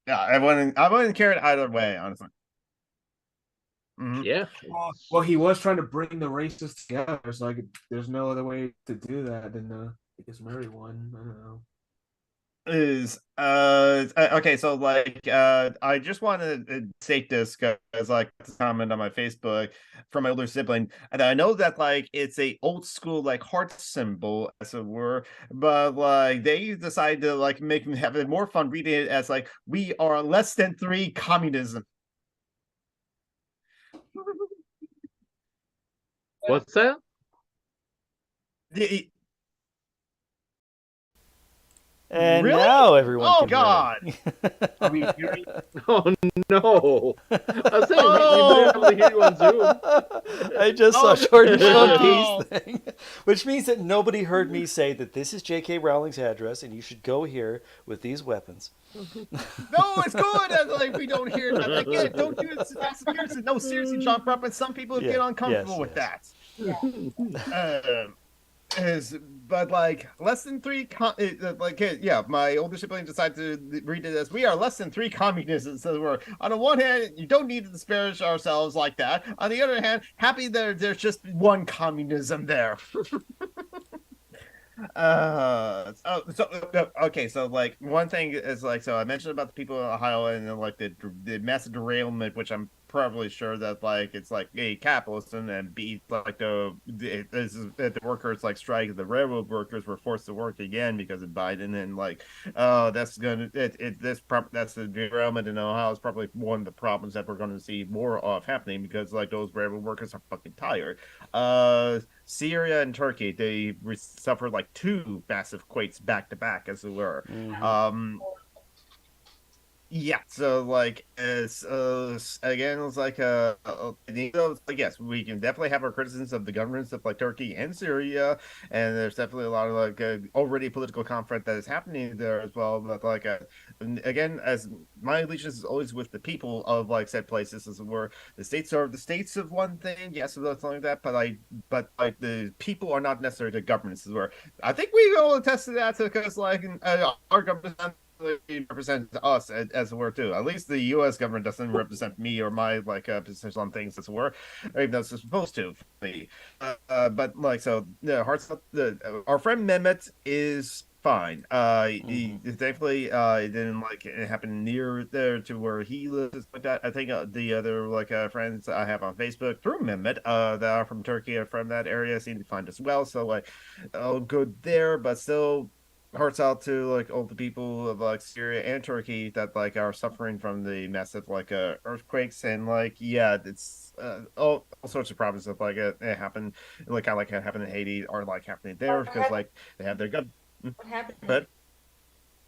I wouldn't care it either way, honestly. Mm-hmm. Yeah. Well, he was trying to bring the races together, so there's no other way to do that than I guess marry one. I don't know. Is okay, so like I just wanted to state this because like comment on my Facebook from my older sibling, and I know that like it's a old school like heart symbol as it were, but like they decided to like make me have it more fun reading it as like we are less than 3 communism. What's that? And really? now everyone. Oh God! Are we hearing? Oh no! I was saying we've been able to hear you on Zoom. I just saw Jordan show a peace thing, which means that nobody heard me say that this is J.K. Rowling's address, and you should go here with these weapons. No, it's good. Like we don't hear that. Like, yeah, don't do it. No, seriously, John Brumman. Some people get uncomfortable with that. Yeah. but like less than three yeah, my older sibling decided to read it as we are less than three communisms. So we're on the one hand, you don't need to disparage ourselves like that. On the other hand, happy there's just one communism there. Okay, so like one thing is like, so I mentioned about the people in Ohio and then like the massive derailment, which I'm probably sure that like it's like A, capitalism, and B, like the workers like strike, the railroad workers were forced to work again because of Biden, and like that's gonna that's the derailment in Ohio is probably one of the problems that we're going to see more of happening, because like those railroad workers are fucking tired. Syria and Turkey, they suffered like two massive quakes back to back, as it were. Yeah, so like it's again, it's like yes, we can definitely have our criticisms of the governments of like Turkey and Syria, and there's definitely a lot of like already political conflict that is happening there as well. But like again, as my allegiance is always with the people of like said places, as where the states are the states of one thing, yes, something like that. But like the people are not necessarily the governments, as where I think we all attest to that, because like our government represents us as it were too. At least the U.S. government doesn't represent me or my like positions on things as it were, even though it's supposed to. But like so, the hearts. Our friend Mehmet is fine. He thankfully it didn't like it happened near there to where he lives like that. I think the other like friends I have on Facebook through Mehmet that are from Turkey or from that area seem to find as well. So like, oh, good there, but still hearts out to like all the people of like Syria and Turkey that like are suffering from the massive like earthquakes, and like yeah, it's all sorts of problems that like it happened, like kind of like it happened in Haiti are like happening there, because like they have their gun, What happened? but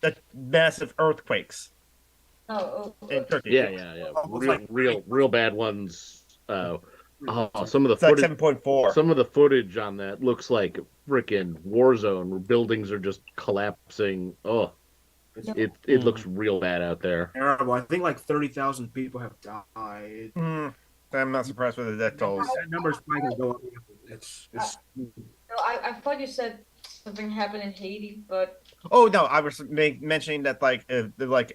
that massive earthquakes in Turkey. Yeah. Real bad ones. Some of the It's like footage, 7.4. some of the footage on that looks like freaking war zone where buildings are just collapsing. Oh, it looks real bad out there. Terrible. I think like 30,000 people have died. I'm not surprised with the death tolls. That number's probably gonna go up. It's No, I thought you said something happened in Haiti, but Oh no, I was mentioning that like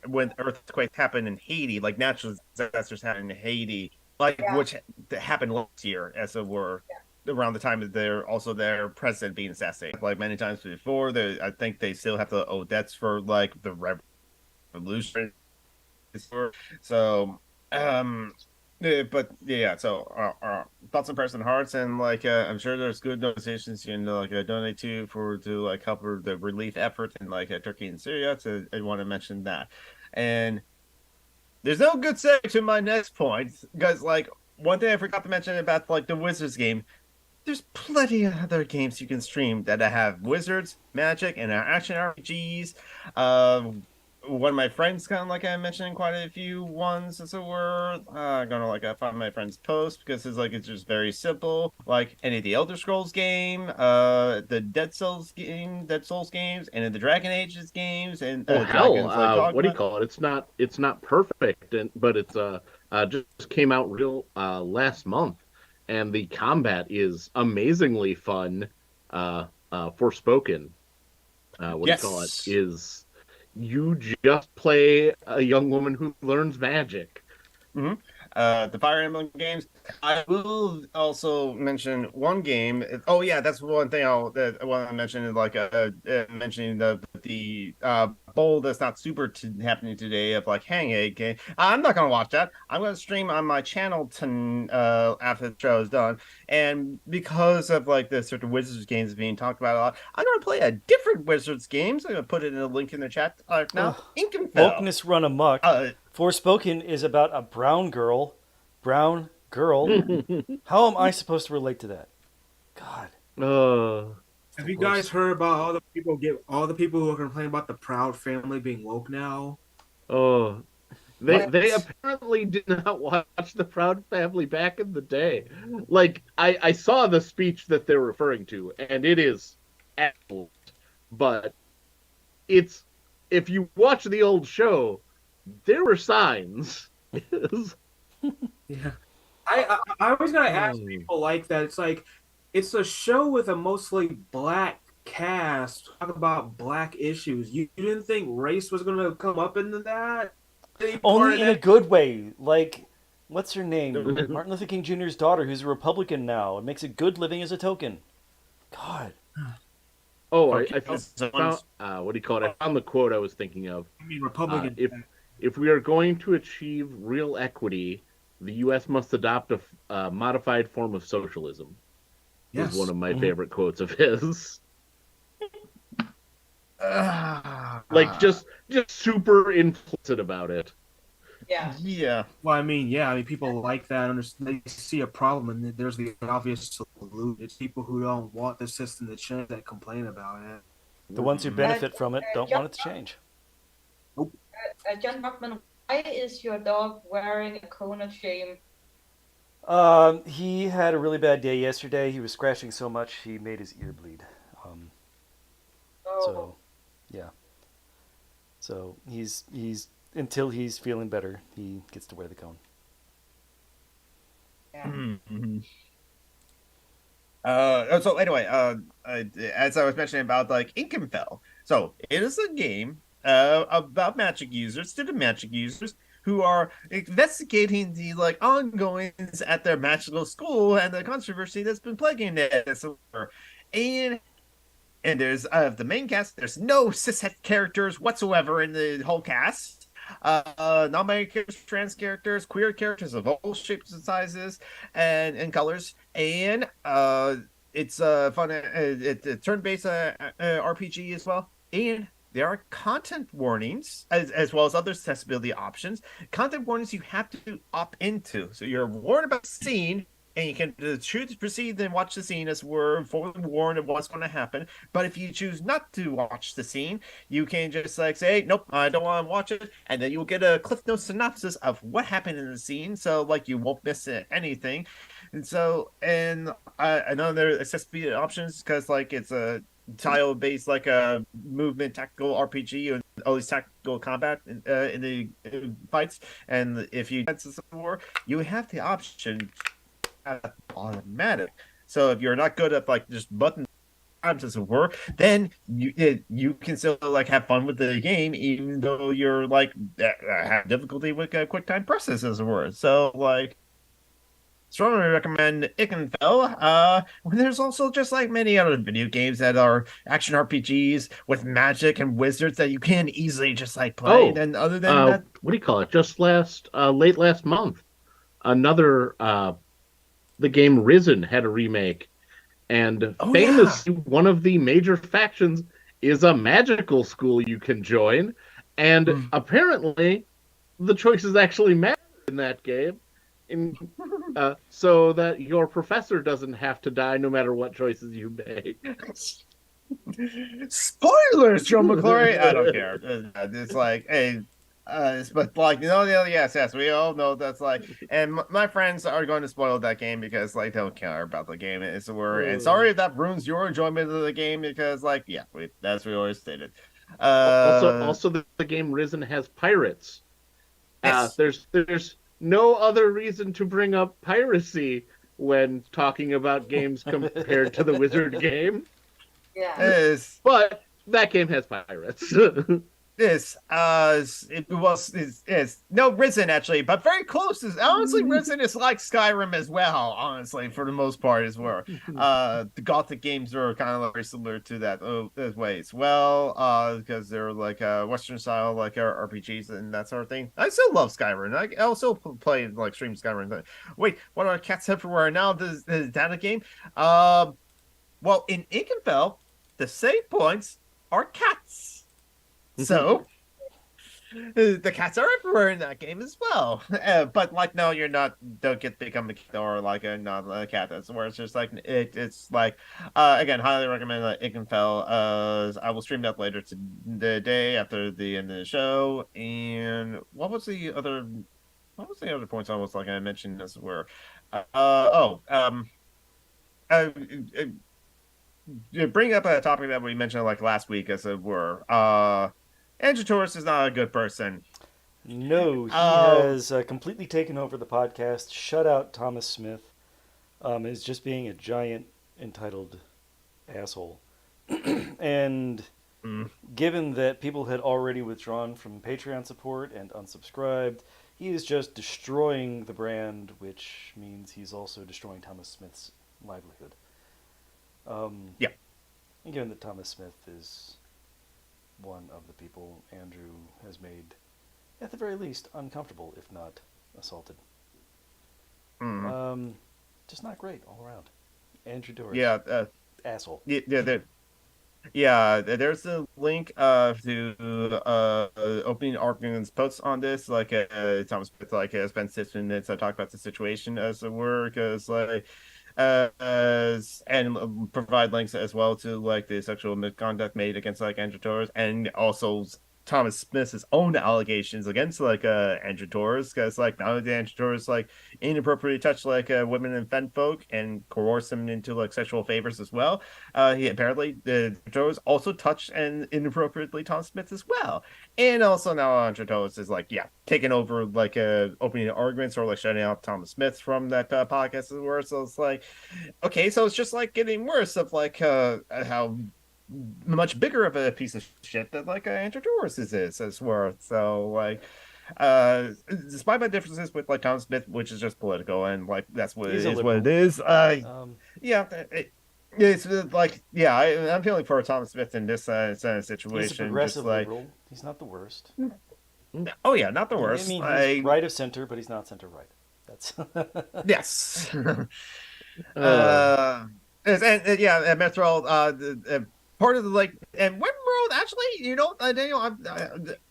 when earthquakes happen in Haiti, like natural disasters happen in Haiti, like Yeah. which happened last year, as it were, around the time of their president being assassinated. Like many times before, I think they still have to owe debts for like the revolution. So, but yeah, so thoughts and prayers and hearts, and like I'm sure there's good donations you can like donate to like help with the relief effort in like Turkey and Syria. So I want to mention that, and there's no good segue to my next point, because like one thing I forgot to mention about like the Wizards game, there's plenty of other games you can stream that have wizards, magic, and action RPGs. One of my friends, kind of like I mentioned, quite a few ones, as it were. I'm gonna like find my friend's post, because it's just very simple. Like any of the Elder Scrolls game, the Dead Souls games, and the Dragon Ages games, and Oh hell, Dragons like what do Dogma. you call it? It's not perfect, but it's just came out real last month, and the combat is amazingly fun. Forspoken, what do you call it? Yes. Is you just play a young woman who learns magic. Mm-hmm. The Fire Emblem games. I will also mention one game. Oh yeah, that's one thing that I want to mention is like mentioning the bowl that's not super happening today of like Hang Egg game. I'm not gonna watch that. I'm gonna stream on my channel after the show is done. And because of like the sort of Wizards games being talked about a lot, I'm gonna play a different Wizards games. I'm gonna put it in a link in the chat now. Inkenfell. Wokeness run amok. Forspoken is about a brown girl. How am I supposed to relate to that? God. Have you guys heard about all the people who are complaining about the Proud Family being woke now? Oh, they apparently did not watch the Proud Family back in the day. Like I saw the speech that they're referring to, and it is excellent. But it's if you watch the old show, there were signs. Yeah. I always gotta ask people like that. It's like it's a show with a mostly black cast. Talk about black issues. You didn't think race was gonna come up into that? Any part Only of in a that? good way. Like, what's her name? Martin Luther King Jr.'s daughter, who's a Republican now, and makes a good living as a token. God. Oh, I found Caucasoids. what do you call it? I found the quote I was thinking of. I mean, Republican. If we are going to achieve real equity, the U.S. must adopt a modified form of socialism. Was one Yes. of my Mhm. favorite quotes of his. Like Uh, just super implicit about it. Yeah. yeah. Well, I mean, people like that. They see a problem, and there's the obvious solution. It's people who don't want the system to change that complain about it. The ones who Uh, benefit from it don't John, want it to change. John Hoffman, why is your dog wearing a cone of shame? He had a really bad day yesterday. He was scratching so much he made his ear bleed. Um, Oh, so, yeah. So he's until he's feeling better, he gets to wear the cone. yeah. Mhm. So anyway, as I was mentioning about like Inkenfell, so it is a game about magic users, student magic users who are investigating the like ongoings at their magical school and the controversy that's been plaguing it. And and there's the main cast. There's no cishet characters whatsoever in the whole cast. Non-binary characters, trans characters, queer characters of all shapes and sizes and colors, and it's fun. It's a turn-based RPG as well, and there are content warnings as well as other accessibility options. Content warnings you have to opt into, so you're warned about the scene. And you can choose to proceed and watch the scene as we're fully warned of what's going to happen. But if you choose not to watch the scene, you can just like say, nope, I don't want to watch it. And then you'll get a Cliff Notes synopsis of what happened in the scene. So like you won't miss anything. And so, and another accessibility options because like it's a tile based like a movement tactical RPG and all these tactical combat in the fights. And if you war, you have the option automatic. So if you're not good at like just button times as it were, then you can still like have fun with the game, even though you're like have difficulty with quick time presses as it were. So like strongly recommend Ikenfell. When there's also just like many other video games that are action RPGs with magic and wizards that you can easily just like play. Oh, Then other than that, what do you call it? Just late last month, another the game Risen had a remake, and oh yeah. famously, one of the major factions is a magical school you can join, and Mm. apparently the choices actually matter in that game, in so that your professor doesn't have to die no matter what choices you make. Spoilers, Joe McClory. I don't care. It's like, hey, but like, yes, we all know that's like, and my friends are going to spoil that game because like they don't care about the game as it were. And sorry if that ruins your enjoyment of the game because like, yeah, that's what we always stated. Also, the game Risen has pirates. Yes. There's no other reason to bring up piracy when talking about games compared to the Wizard game, Yeah. Yes. but that game has pirates. This it was is no Risen actually, but very close. Honestly, Risen is like Skyrim as well. Honestly, for the most part as well. The Gothic games are kind of very similar to that way as well. Because they're like Western style like RPGs and that sort of thing. I still love Skyrim. I also play like stream Skyrim. Wait, what are cats everywhere now? Is that a game? Well, in Ikenfell, the save points are cats. So the cats are everywhere in that game as well. But like, no, you're not. Don't get to become a cat or like a not a cat. That's where it's just like it's like. Again, highly recommend Ikenfell. I will stream that later to the day after the end of the show. And what was the other? What was the other points I was like I mentioned as were? Oh, uh, bring up a topic that we mentioned like last week as it were. Andrew Torres is not a good person. No, he Oh, has completely taken over the podcast, shut out Thomas Smith, is just being a giant entitled asshole. And Mm. given that people had already withdrawn from Patreon support and unsubscribed, he is just destroying the brand, which means he's also destroying Thomas Smith's livelihood. Yeah. And given that Thomas Smith is one of the people Andrew has made, at the very least, uncomfortable, if not assaulted. Mm. Just not great all around. Andrew Doris. Yeah. Asshole. Yeah. Yeah, there's a link to opening arguments posts on this. Like Thomas Smith has spent 6 minutes talk about the situation as it were, because and provide links as well to like the sexual misconduct made against like Andrew Torres, and also Thomas Smith's own allegations against like Andrew Torres, because like not only did Andrew Torres like inappropriately touch like women and femme folk and coerce them into like sexual favors as well. He apparently the Torres also touched and inappropriately Thomas Smith as well, and also now Andrew Torres is like taking over like opening arguments or like shutting out Thomas Smith from that podcast as well. So it's like okay, so it's just like getting worse of like how much bigger of a piece of shit that like Andrew Doris is as worth. So like despite my differences with like Tom Smith, which is just political and like that's what He's it a is what liberal. it is. Yeah, it's like I'm feeling for Tom Smith in this situation. He's a progressive just like liberal. He's not the worst. oh yeah, not the I worst. mean, he's right of center, but he's not center right. That's Yes. Uh, And yeah, and Metro, part of the like, and Rimworld actually, Daniel,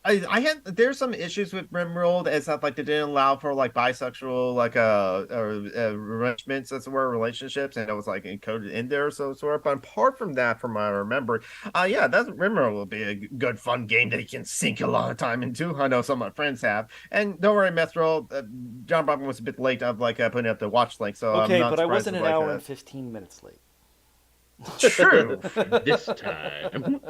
I had there's some issues with Rimworld as that like they didn't allow for like bisexual like arrangements as it were relationships, and it was like encoded in there, so sort of. But apart from that, from what I remember, yeah, that Rimworld will be a good fun game that you can sink a lot of time into. I know some of my friends have, and don't worry, Metro, John Brockman was a bit late of like putting up the watch link, so I'm okay, not but I surprised wasn't with, an like hour and 15 minutes late. true. this time.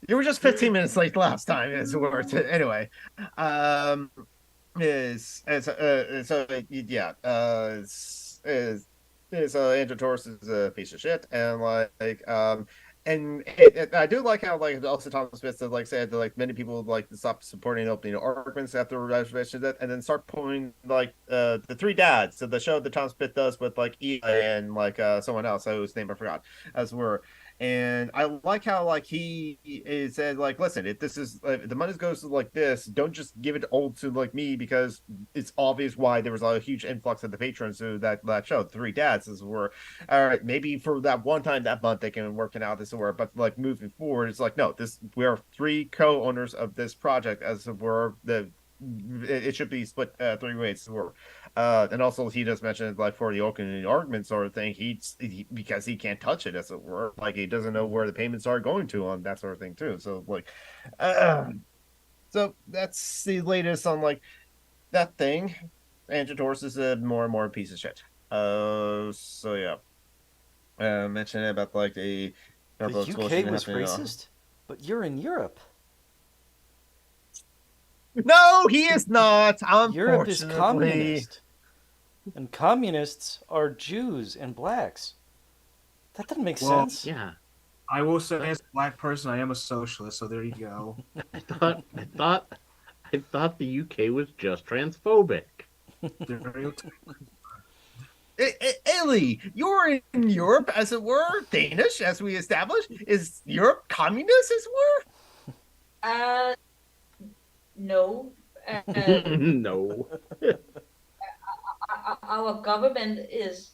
You were just 15 minutes late last time. It's worth it. Anyway, um, so yeah, Andrew Torres is a piece of shit, and and I do like how like also Thomas Smith said that like many people like stop supporting opening arguments after reservation that, and then start pulling like the three dads, so the show that Thomas Smith does with like Eli and like someone else whose name I forgot as were. And I like how like he said like, listen, if this is if the money goes to like this, don't just give it all to like me, because it's obvious why there was a huge influx of the patrons to that show. The three dads as were, all right, maybe for that one time that month they can work it out as it were, but like moving forward, it's like no, this we are three co-owners of this project as it were. It should be split three ways as it were. And also he does mention like for the opening argument sort of thing, because he can't touch it as it were, like he doesn't know where the payments are going to on that sort of thing too. So like, so that's the latest on like that thing. Andrew Torres is a more and more piece of shit. So yeah, mentioned about like the The UK was racist, but you're in Europe. No, he is not. Europe is Unfortunately, communist, and communists are Jews and blacks. That doesn't make sense. Yeah, I will say, as a black person, I am a socialist. So there you go. I thought the UK was just transphobic. Ellie, you're in Europe, as it were, Danish, as we established. Is Europe communist, as it were? No. No. Our government it's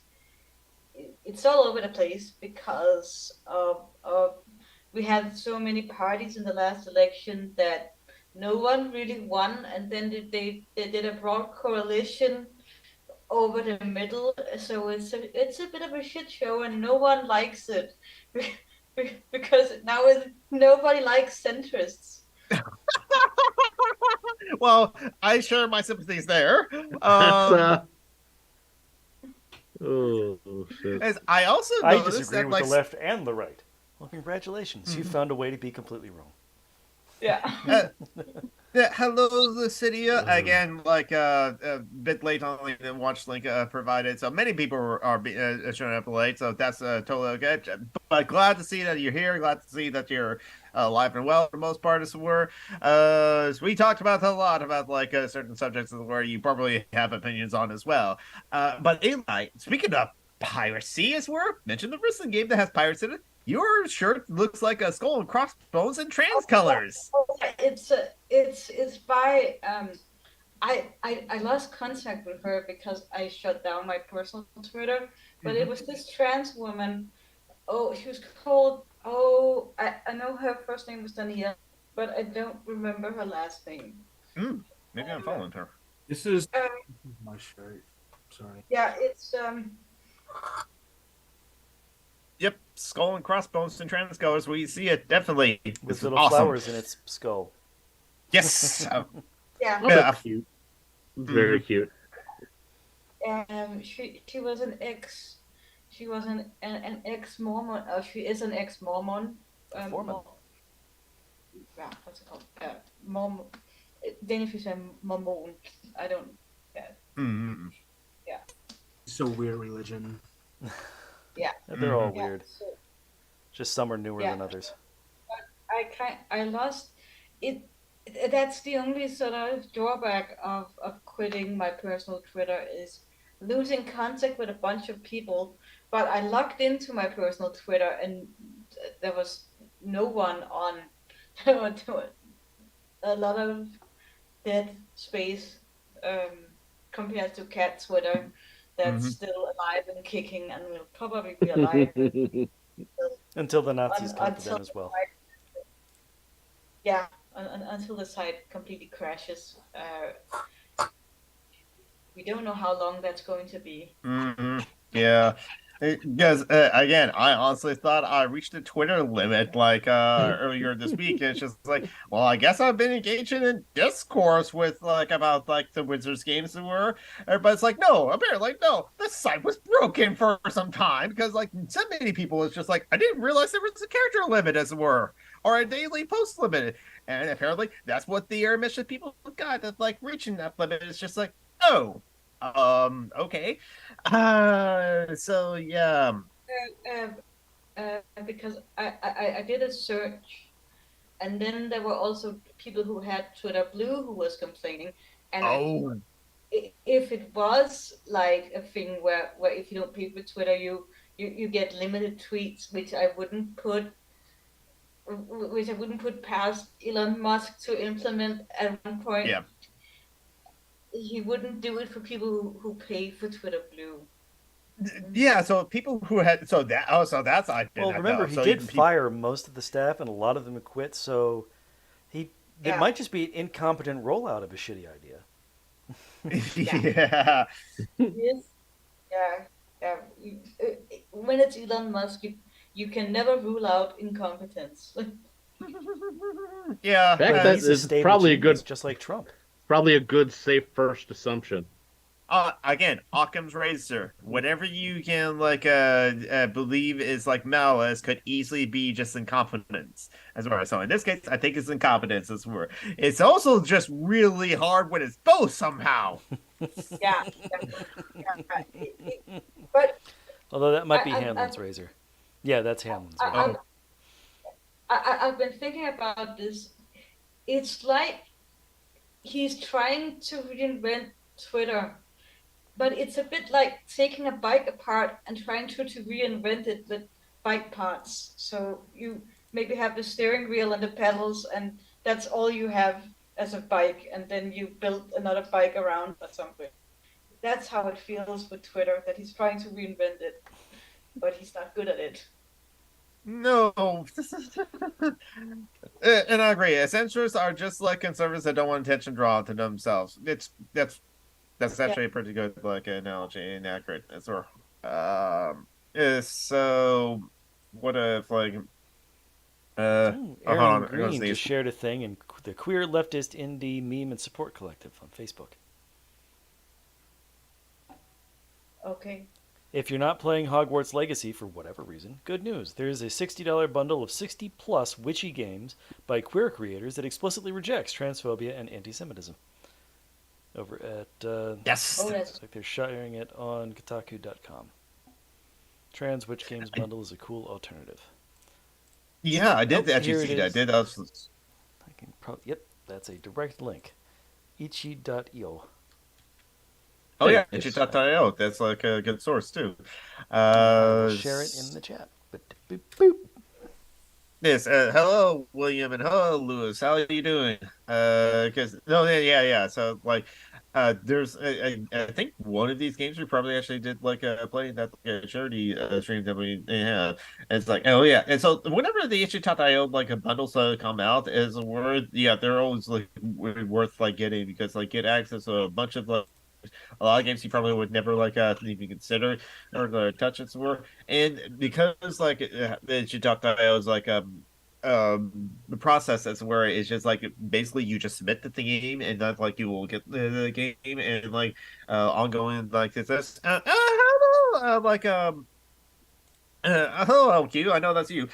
all over the place because we had so many parties in the last election that no one really won, and then they did a broad coalition over the middle, so it's a bit of a shit show, and no one likes it because now nobody likes centrists. Well, I share my sympathies there. Oh shit! As I also I noticed disagree that with like the left and the right. Well, congratulations, you found a way to be completely wrong. Yeah. Yeah, hello, Lucidia. Again, like a bit late on the watch link provided. So many people are showing up late, so that's totally okay. But glad to see that you're here. Glad to see that you're alive and well for the most part, as it were. So we talked about a lot about like certain subjects where you probably have opinions on as well. But Eli, speaking of piracy, as we're mentioned the wrestling game that has pirates in it. Your shirt looks like a skull and crossbones in trans colors. It's by I lost contact with her because I shut down my personal Twitter, but it was this trans woman. Oh, she was called. Oh, I know her first name was Danielle, but I don't remember her last name. Maybe I'm following her. This is Um, my shirt. Sorry. yeah, it's Yep, skull and crossbones and trans colors. We see it definitely. With This is little awesome. flowers in its skull. Yes. yeah. Oh, that's cute. Very cute. She was an ex. She was an ex Mormon. She is an ex Mormon. Mormon. Yeah, what's it called? Mormon. Danish you say Mormon. I don't. Yeah. Mm-hmm. Yeah. It's a weird religion. Yeah. They're all Mhm. weird. So Just some are newer Yeah. than others. I lost it. That's the only sort of drawback of quitting my personal Twitter is losing contact with a bunch of people. But I logged into my personal Twitter and there was no one on. A lot of dead space compared to cat Twitter that's Mhm. still alive and kicking and will probably be alive Until the Nazis come for until them as well. yeah, until the site completely crashes. We don't know how long that's going to be. Mm-hmm. Yeah. Because again, I honestly thought I reached the Twitter limit like earlier this week. It's just like, well, I guess I've been engaging in discourse with like about like the Wizards games that were. Everybody's like, no, apparently no, the site was broken for some time because like so many people it's just like I didn't realize there was a character limit as it were or a daily post limit, and apparently that's what the air mission people got that like reaching that limit. It's just like, oh, okay. So yeah. Uh, because I did a search, and then there were also people who had Twitter Blue who was complaining, and Oh, if it was like a thing where if you don't pay for Twitter, you get limited tweets, which I wouldn't put past Elon Musk to implement at one point. yeah. He wouldn't do it for people who pay for Twitter Blue. Yeah, so people who had so that oh so that's I did Well, not remember, know. he So did even people fire most of the staff, and a lot of them had quit, so it Yeah. might just be an incompetent rollout of a shitty idea. yeah. Yes. Yeah. Yeah. When it's Elon Musk, you can never rule out incompetence. Yeah. In fact, But that he's a is stable probably a genius, good, just like Trump. probably a good safe first assumption. Again, Occam's razor. Whatever you can like believe is like malice could easily be just incompetence as well. So in this case, I think it's incompetence as well. It's also just really hard when it's both somehow. Yeah. But Although that might be I, Hanlon's razor. Yeah, that's Hanlon's I, razor. I've been thinking about this. It's like he's trying to reinvent Twitter, but it's a bit like taking a bike apart and trying to reinvent it with bike parts. So you maybe have the steering wheel and the pedals, and that's all you have as a bike, and then you build another bike around or something. That's how it feels with Twitter, that he's trying to reinvent it, but he's not good at it. No. And I agree. Eccentrics are just like conservatives that don't want attention drawn to themselves. That's Yeah. actually a pretty good like analogy and accurate as well. So what if like hold Aaron on, here goes Green these. just shared a thing in the Queer Leftist Indie Meme and Support Collective on Facebook. Okay. If you're not playing Hogwarts Legacy for whatever reason, good news. There is a $60 bundle of 60 plus witchy games by queer creators that explicitly rejects transphobia and anti-Semitism. Over at Yes. Oh, looks like they're sharing it on Kotaku.com. Trans Witch Games bundle is a cool alternative. Yeah, I did Oh, actually here it see that. I is. did. I can yep, that's a direct link. Ichi.io. Oh yeah, Nice. itch.io. That's like a good source too. I will share it in the chat. Boop, boop. Yes. Hello, William, and hello, Lewis. How are you doing? Because no, yeah. So like, there's I think one of these games we probably actually did like playing that charity stream that we have. And it's like, oh yeah, and so whenever the itch.io like a bundles come out, is a word. Yeah, they're always like worth like getting because like get access to a bunch of like a lot of games you probably would never like even consider or touch its were. And because like the itch.io is like the process is where it's just like basically you just submit the game and then like you will get the game and like ongoing like this hello like hello, Q. I know that's you.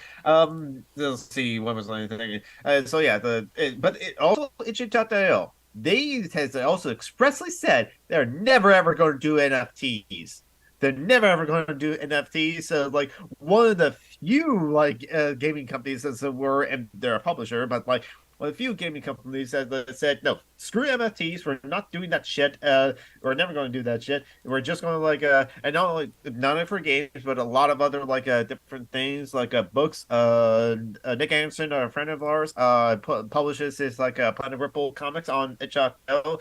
Let's see. What was I thinking? So yeah, but it also itch.io. They has also expressly said they're never ever going to do NFTs. They're never ever going to do NFTs. So like one of the few like gaming companies as it were, and they're a publisher, but like one of the few gaming companies that said no, screw NFTs. We're not doing that shit. We're never going to do that shit. We're just going to like and not only for games, but a lot of other like different things like books. Nick Anderson, a friend of ours, publishes his like Planet Ripple comics on itch.io,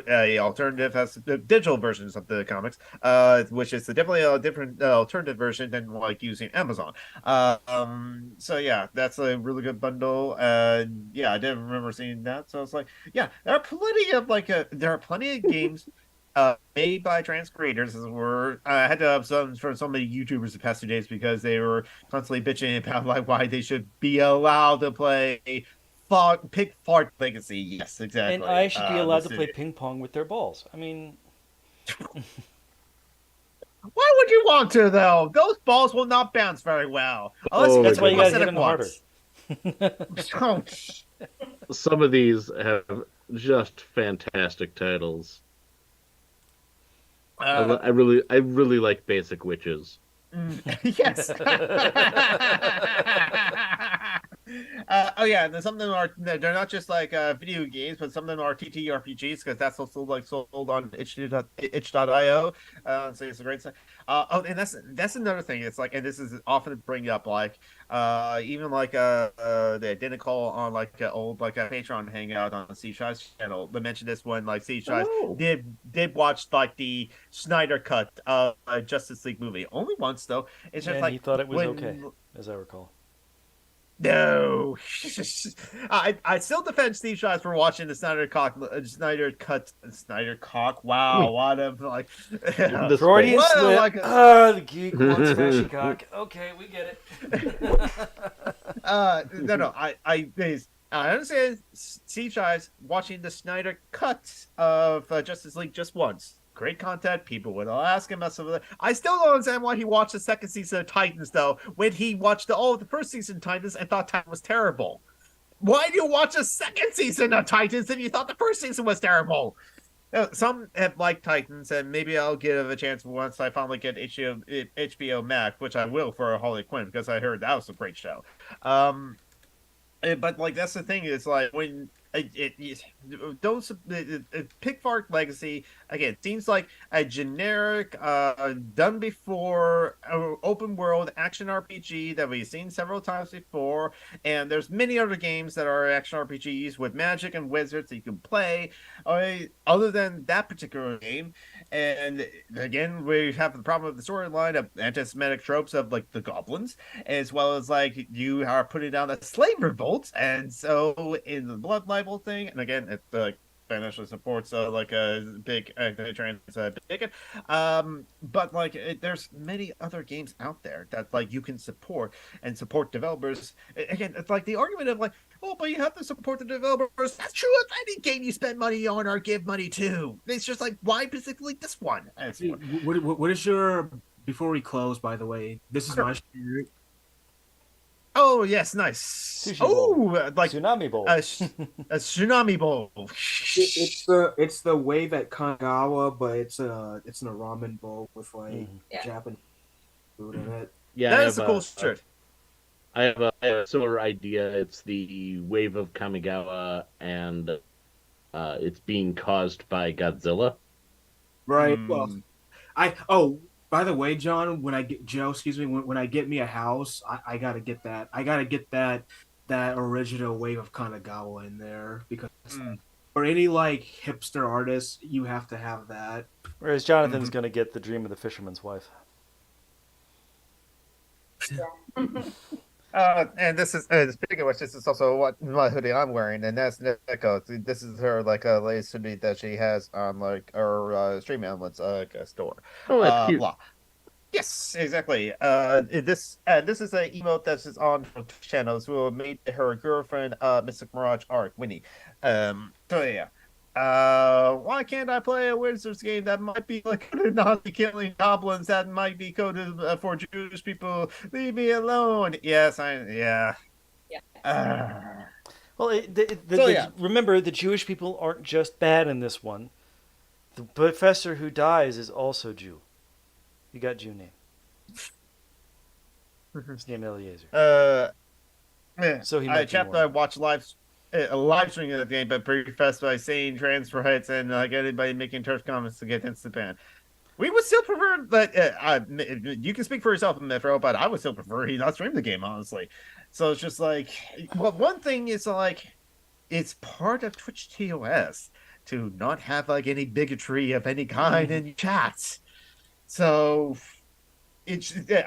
a alternative has the digital versions of the comics, which is definitely a different alternative version than like using Amazon. So yeah, that's a really good bundle. Yeah, I didn't remember seeing that, so it's like, yeah, there are plenty of like there are plenty of games made by trans creators as were. I had to have some from so many YouTubers the past 2 days because they were constantly bitching about like why they should be allowed to play Pig Fart Legacy. Yes, exactly. And I should be allowed to the play ping pong with their balls. I mean, Why would you want to though? Those balls will not bounce very well unless Oh, you that's get why them you gotta once hit in them a harder. once. Some of these have just fantastic titles. I really like Basic Witches. Yes. Oh yeah, and some of them are they're not just like video games, but some of them are TTRPGs because that's also like sold on itch.io. So it's a great site. Oh, and that's another thing. It's like, and this is often bring up like even like the identical on like old like a Patreon hangout on Steve Shive's channel. They mentioned this when like Steve Shive did watch like the Snyder cut Justice League movie only once though. It's just And like he thought it was when okay, as I recall. no, I still defend Steve Shives for watching the Snyder Cock. Wow, what a like This Freudian What a, slip. like The geek wants smashy cock. Okay, we get it. no, I understand Steve Shives watching the Snyder cut of Justice League just once. Great content. People would all ask him about some of that. I still don't understand why he watched the second season of Titans, though, when he watched all of the first season of Titans and thought Titan was terrible. Why do you watch the second season of Titans and you thought the first season was terrible? Some have liked Titans, and maybe I'll give a chance once I finally get HBO Max, which I will for Harley Quinn because I heard that was a great show. But like that's the thing is like when those Pigfart Legacy again seems like a generic done before open world action RPG that we've seen several times before, and there's many other games that are action RPGs with magic and wizards that you can play other than that particular game. And again, we have the problem of the storyline of anti-Semitic tropes of like the goblins, as well as like you are putting down a slave revolt, and so in the blood libel thing, and again, it financially supports like a big trans bigot. But like there's many other games out there that like you can support and support developers. Again, it's like the argument of like, oh, but you have to support the developers. That's true of any game you spend money on or give money to. It's just like, why specifically this one? What is your before we close, by the way, this is my shirt. Oh yes, nice. Sushi bowl. Like Tsunami bowl. a tsunami bowl. It's the wave at Kanagawa, but it's a ramen bowl with like Yeah. Japanese food in it. Yeah, That is a cool shirt. I have a similar idea. It's the wave of Kamigawa, and it's being caused by Godzilla. Right. Well, by the way, John, when I get Joe, excuse me, when I get me a house, I gotta get that. I gotta get that original wave of Kanagawa in there because for any like hipster artist, you have to have that. Whereas Jonathan's going to get the dream of the fisherman's wife. And this is speaking of which, this is also what my hoodie I'm wearing, and that's Nico. This is her like latest hoodie that she has on like her stream elements store. Oh, that's cute. Blah. Yes, exactly. This is an emote that's just on her channels who made her girlfriend, Mystic Mirage Arc Winnie. So yeah. Why can't I play a Wizards game that might be like Nazi killing goblins that might be coded for Jewish people? Leave me alone. Yes, yeah. Well, remember, the Jewish people aren't just bad in this one. The professor who dies is also Jew. You got Jew name. His name Eliezer. So he might I watched a live streaming of the game, but prefaced by saying trans rights and like anybody making church comments to get instant ban. We would still prefer that. You can speak for yourself, Mithro, but I would still prefer he not stream the game, honestly. So it's just like, well, one thing is like, it's part of Twitch TOS to not have like any bigotry of any kind in chats. So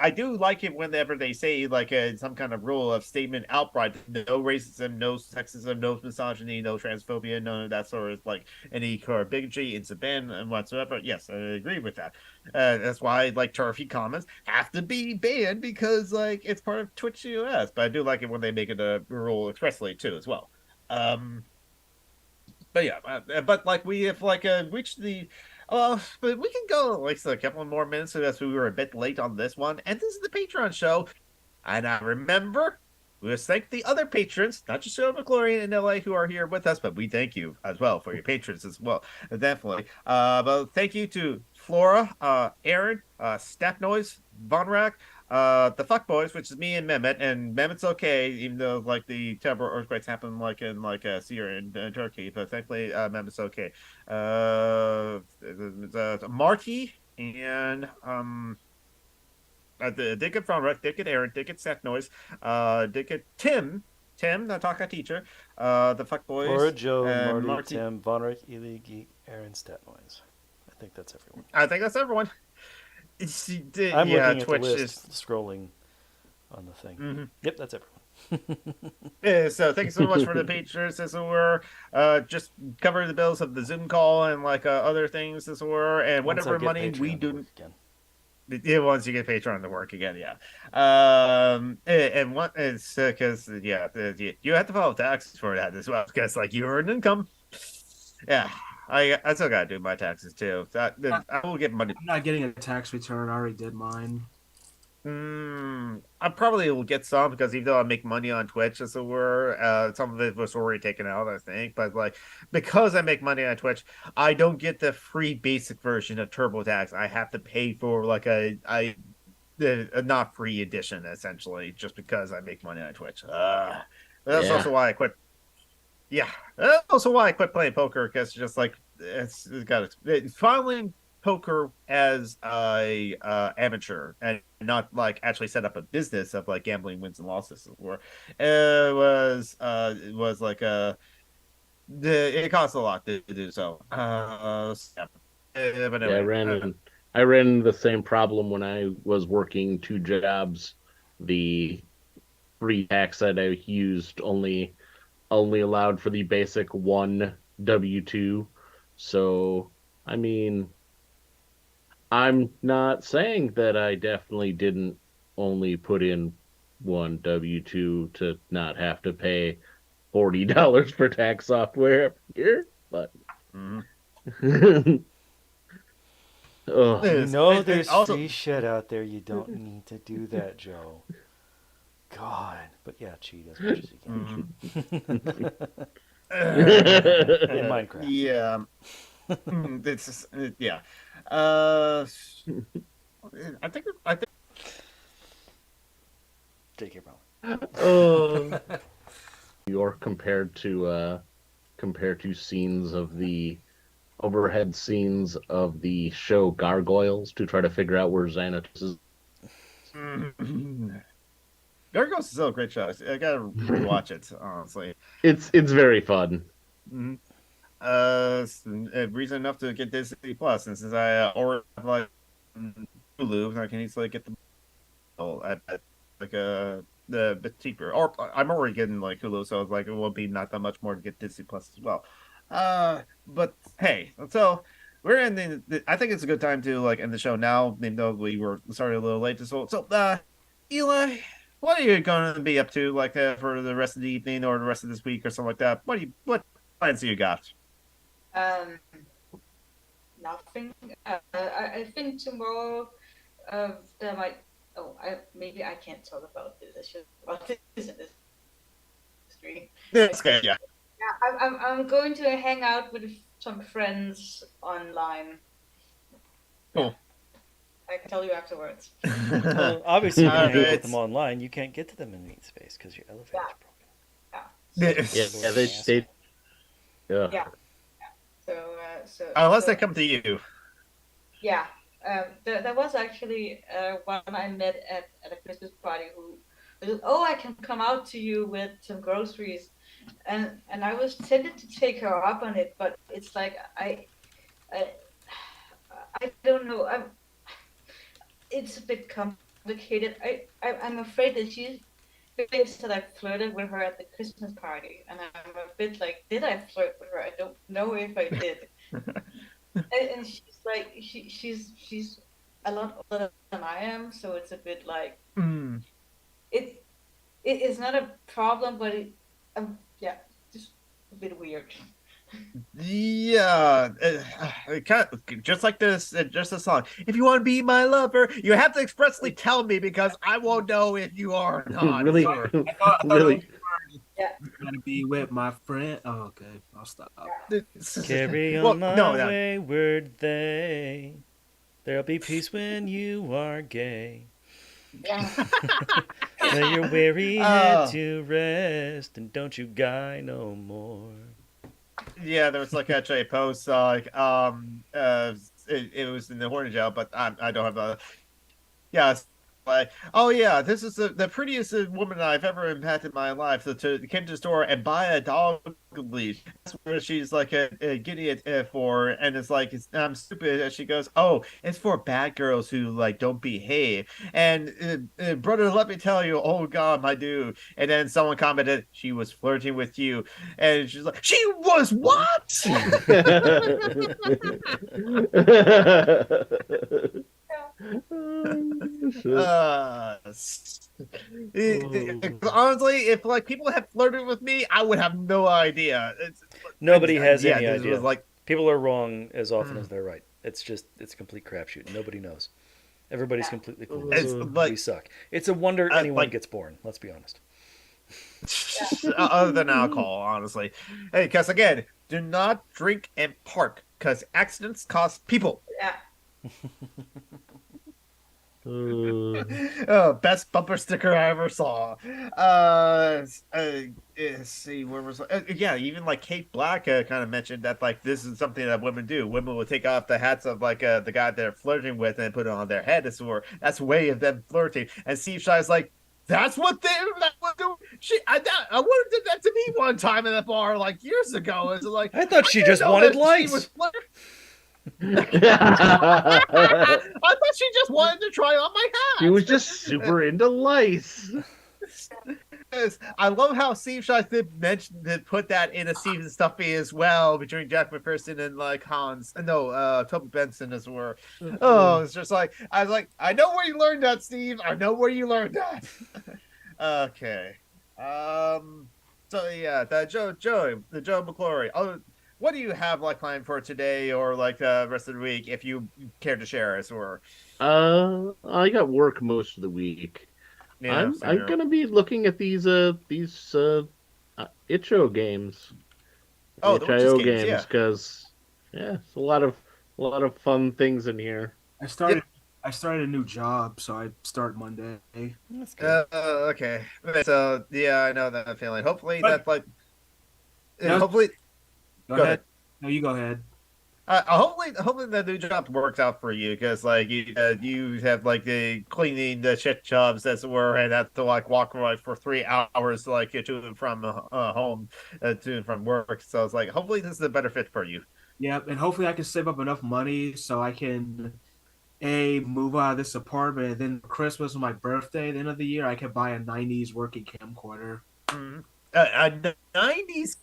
I do like it whenever they say like some kind of rule of statement outright: no racism, no sexism, no misogyny, no transphobia, none of that sort of like any kind of bigotry, ban and whatsoever. Yes, I agree with that. That's why like turfy comments have to be banned because like it's part of Twitch US. But I do like it when they make it a rule expressly too as well. But yeah, but like we have like reached the. But we can go like a couple more minutes as we were a bit late on this one. And this is the Patreon show. And I remember we must thank the other patrons, not just Joe McClory in LA who are here with us, but we thank you as well for your patrons as well. Definitely. But thank you to Flora, Aaron, Step Noise, Von Rack, the Fuck Boys, which is me and Mehmet, and Mehmet's okay, even though like the terrible earthquakes happen like in like Syria and Turkey, but thankfully Mehmet's okay. Marty and Dickett Von Rack, Dickett Aaron, Dickett Seth Noise, Dickett Tim, the Taka teacher, the Fuck Boys, Flora, Joe, Marty, Tim, Von Rack, Ely, Geek, Aaron, Stat Noise. I think that's everyone. I think that's everyone. I'm looking at Twitch the list, scrolling on the thing. Mm-hmm. Yep, that's everyone. Yeah, so thank you so much for the patrons as it were. Just cover the bills of the Zoom call and like other things as it were, and whatever money we do. Yeah, once you get Patreon to work again, yeah. And what is because you have to follow taxes for that as well because like you earn income. Yeah. I still gotta do my taxes too. I will get money. I'm not getting a tax return. I already did mine. I probably will get some because even though I make money on Twitch, as it were, some of it was already taken out, I think. But like because I make money on Twitch, I don't get the free basic version of TurboTax. I have to pay for like a not free edition essentially, just because I make money on Twitch. That's also why I quit. Yeah, that's also why I quit playing poker because just like it's got following poker as a amateur and not like actually set up a business of like gambling wins and losses. Or it was like it costs a lot to do so. But anyway, I ran the same problem when I was working 2 jobs. The free tax that I used only allowed for the basic 1 W-2. So, I mean, I'm not saying that I definitely didn't only put in 1 W-2 to not have to pay $40 for tax software every year, but Ugh. You Yes, know it there's also free shit out there. You don't need to do that, Joe. God. But yeah, cheat as much as you can. In Minecraft. yeah. It's just, yeah. Uh, I think Take your problem. Oh. York compared to scenes of the overhead scenes of the show Gargoyles to try to figure out where Xanatos is. Gargoyles is still a great show. I gotta rewatch it, honestly. It's very fun. Mhm. Reason enough to get Disney Plus, and since I already have like Hulu, I can easily get the at like the bit cheaper. Or I'm already getting like Hulu, so it's like it will be not that much more to get Disney Plus as well. But hey, so we're ending. I think it's a good time to like end the show now, even though we were started a little late. Eli, what are you going to be up to like for the rest of the evening or the rest of this week or something like that? What plans do you got? Um, nothing. I think tomorrow, there might. Oh, maybe I can't talk about this. I should about this in this stream. That's good, yeah. Yeah, I'm going to hang out with some friends online. Cool. I can tell you afterwards. Well, obviously, you can hang out with them Alright. online. You can't get to them in meat space because your elevator's Yeah. broken. Yeah, Yeah. yeah. Yeah. So Unless they come to you. yeah. There was actually one I met at a Christmas party who was, oh, I can come out to you with some groceries, and I was tempted to take her up on it, but it's like I, I don't know. It's a bit complicated. I'm afraid that she thinks that I flirted with her at the Christmas party, and I'm a bit like, did I flirt with her? I don't know if I did. And she's like, she's a lot older than I am, so it's a bit like Mm. it is not a problem, but yeah, just a bit weird. Yeah, it kind of, just like this, just a song. If you want to be my lover, you have to expressly tell me because I won't know if you are or not. Really, Sure. I thought really. Yeah, gonna be with my friend. Oh, okay, I'll stop. Carry Well, on my no, no. wayward they. There'll be peace when you are gay. yeah, Lay your weary head Oh. to rest, and don't you guy no more. Yeah, there was like actually a post like it was in the Hornet Jail, but I don't have a yeah. It's like, oh yeah, this is the prettiest woman I've ever impacted in my life. So came to the store and buy a dog leash. That's where she's like getting it for, and it's like I'm stupid. And she goes, oh, it's for bad girls who like don't behave. And brother, let me tell you, oh God, my dude. And then someone commented she was flirting with you, and she's like, she was what? Uh, honestly, if like people had flirted with me, I would have no idea. Nobody has yeah, any this idea. was like People are wrong as often as they're right. It's a complete crapshoot. Nobody knows. Everybody's completely clueless. it's like We suck. It's a wonder anyone like gets born. Let's be honest. other than alcohol, honestly. Hey, because again, do not drink and park because accidents cost people. yeah. Oh, best bumper sticker I ever saw. Let's see, where was yeah, even like Kate Black kind of mentioned that like this is something that women do. Women will take off the hats of like the guy they're flirting with and put it on their head. That's a way of them flirting. And Steve Shy's like, that's what they that would do. I would have did that to me one time in the bar like years ago. It's like I thought she didn't just know wanted that she lice. was flirting. I thought she just wanted to try on my hat. He was just super into lice. I love how Steve Shaw did mention to put that in a season stuffy as well between Jack McPherson and like Hans. No, Toby Benson as well. Oh, it's just like I was like, I know where you learned that, Steve. I know where you learned that. Okay. So yeah, the Joe McClory. Oh, what do you have like planned for today or like the rest of the week, if you care to share us? Or I got work most of the week. yeah, I'm sooner. gonna be looking at these itch.io games, Oh, the witches itch.io games, games, yeah. because yeah, it's a lot of fun things in here. I Yep. started I started a new job, so I start Monday. That's good. Okay. Okay, so yeah, I know that feeling. Hopefully But that like no, hopefully go go ahead. ahead. No, you go ahead. Hopefully the new job works out for you, because like you have like the cleaning the shit jobs as it were, and have to like walk like for 3 hours like to and from home, to and from work. So it's like hopefully this is a better fit for you. Yep, and hopefully I can save up enough money so I can a move out of this apartment, and then Christmas or my birthday, the end of the year, I can buy a '90s working camcorder. Mm. A 90s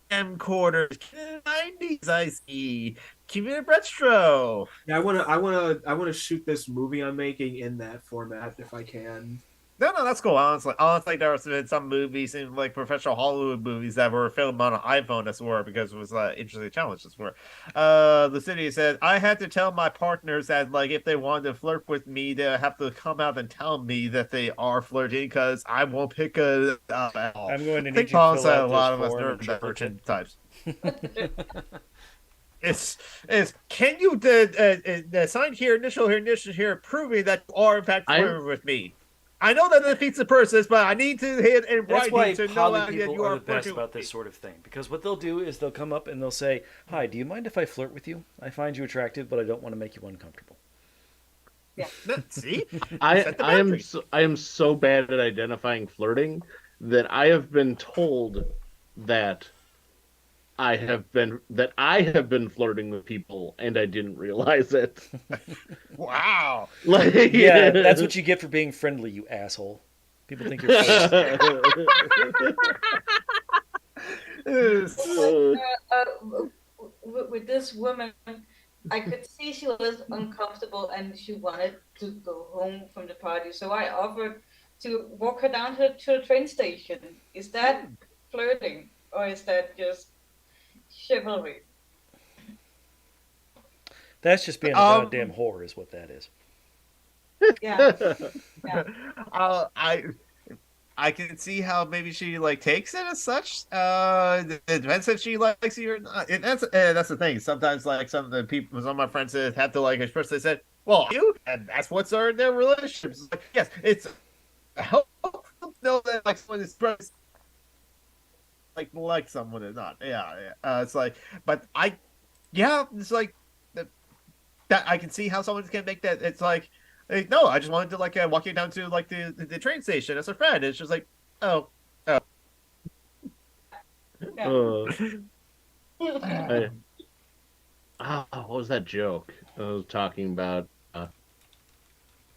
camcorders, 90s I see. Keep it retro. Yeah, I wanna shoot this movie I'm making in that format if I can. No, that's cool. Honestly, there have been some movies in like professional Hollywood movies that were filmed on an iPhone as well, because it was interesting challenges for. The city said I had to tell my partners that like if they wanted to flirt with me, they have to come out and tell me that they are flirting, because I won't pick a at all. I'm going to I need think you to Paul fill said a out this lot of us form nerds and that charge it. certain types. It's can you sign here, initial here, proving that you are in fact I'm flirting with me. I know that defeats the purpose, but I need to hit in That's writing why to know poly that people you are are the best flirting about with me. this sort of thing. Because what they'll do is they'll come up and they'll say, "Hi, do you mind if I flirt with you? I find you attractive, but I don't want to make you uncomfortable." Yeah. See, you set the boundary. I am so bad at identifying flirting that I have been told that I have been flirting with people and I didn't realize it. Wow. Like Yeah, that's what you get for being friendly, you asshole. People think you're flirting. Yes. With this woman, I could see she was uncomfortable and she wanted to go home from the party. So I offered to walk her down to the train station. Is that flirting or is that just chivalry? That's just being a goddamn Um, whore, is what that is. Yeah, yeah. I can see how maybe she like takes it as such. It depends if she likes you or not. That's the thing. Sometimes like some of the people, some of my friends have to like express. They said, "Well, you," and that's what's our their relationships. It's like, yes, it's helpful to know that like someone is like someone or not. Yeah. It's like, but yeah, it's like that. I can see how someone can make that. It's like, no, I just wanted to like walk you down to like the train station as a friend. It's just like, oh, oh. Yeah. I, what was that joke? I was talking about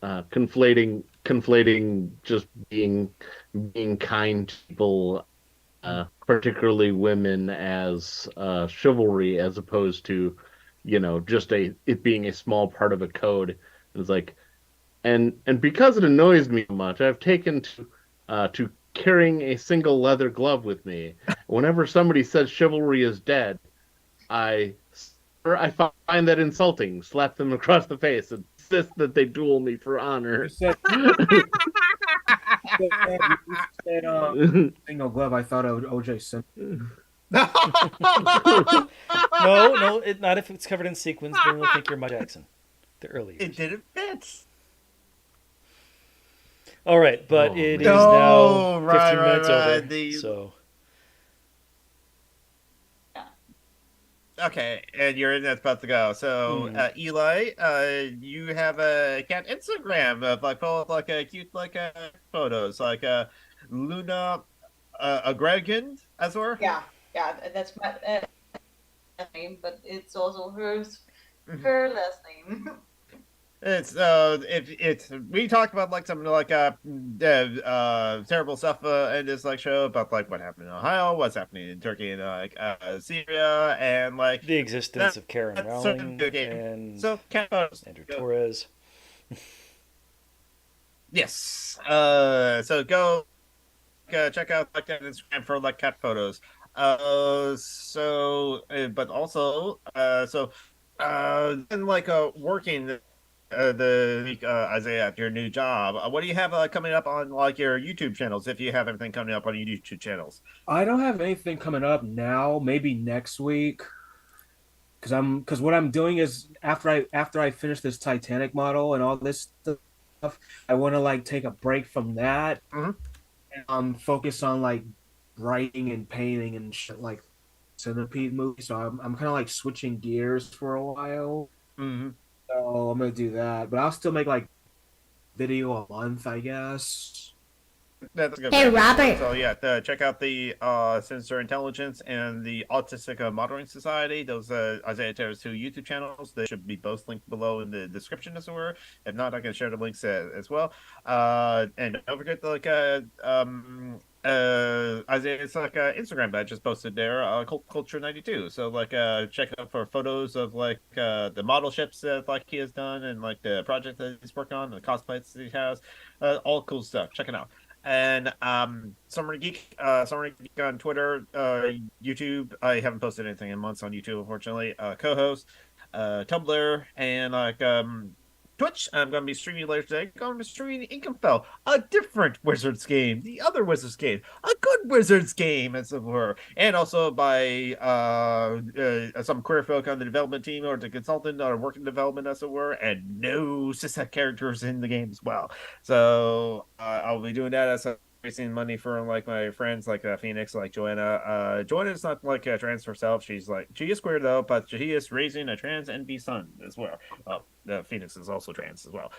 conflating just being kind to people, particularly women, as chivalry, as opposed to, just it being a small part of a code. It's like, and because it annoys me so much, I've taken to carrying a single leather glove with me. Whenever somebody says chivalry is dead, I I find that insulting. Slap them across the face and insist that they duel me for You honor. said, you said single glove. I thought of OJ Simpson. No, no, not if it's covered in sequins. Then they'll think you're Mike Jackson. The early It years. didn't fit. All right, but Oh, it is man. now No, 15 minutes right. over. So Okay, and you're about to go. So, Hmm. Eli, you have a cat Instagram of like full of like a cute like photos, like Luna Agregan, as were. Yeah, yeah, that's my name, but it's also her last name. It's if it's we talked about like something like terrible stuff in this like show about like what happened in Ohio, what's happening in Turkey and like Syria, and like the existence of Karen that's certain Rowling good game. and So cat photos. Andrew Torres. Yes. So go check out like that Instagram for like cat photos. But also, and like working the week, Isaiah, at your new job. What do you have coming up on like your YouTube channels? If you have everything coming up on your YouTube channels. I don't have anything coming up now. Maybe next week. Because what I'm doing is after I finish this Titanic model and all this stuff, I want to like take a break from that Mhm. and focus on like writing and painting and shit like Centipede movie. So I'm kind of like switching gears for a while. Mhm. So I'm gonna do that, but I'll still make like video a month, I guess. That's a good Hey, plan. Robert. So yeah, check out the Sinister Intelligence and the Autistic Modeling Society. Those Isaiah Terrace 2 YouTube channels. They should be both linked below in the description, as it were. If not, I can share the links as well. And don't forget the Isaiah's like Instagram that I just posted there, Cult Culture 92. So like check out for photos of like the model ships that like he has done and like the project that he's worked on, the cosplays that he has, all cool stuff. Check it out. And Summer Geek on Twitter, YouTube. I haven't posted anything in months on YouTube, unfortunately. Co-host, Tumblr, and like Twitch. I'm going to be streaming later today. Going to be streaming Income Fell, a different Wizards game, the other Wizards game, a good Wizards game, as it were, and also by some queer folk on the development team or the consultant or working development, as it were, and no cishet characters in the game as well. So I'll be doing that as raising money for like my friends like Phoenix, like Joanna. Joanna's not like a trans herself. She is queer though, but she is raising a trans NB son as well. Phoenix is also trans as well.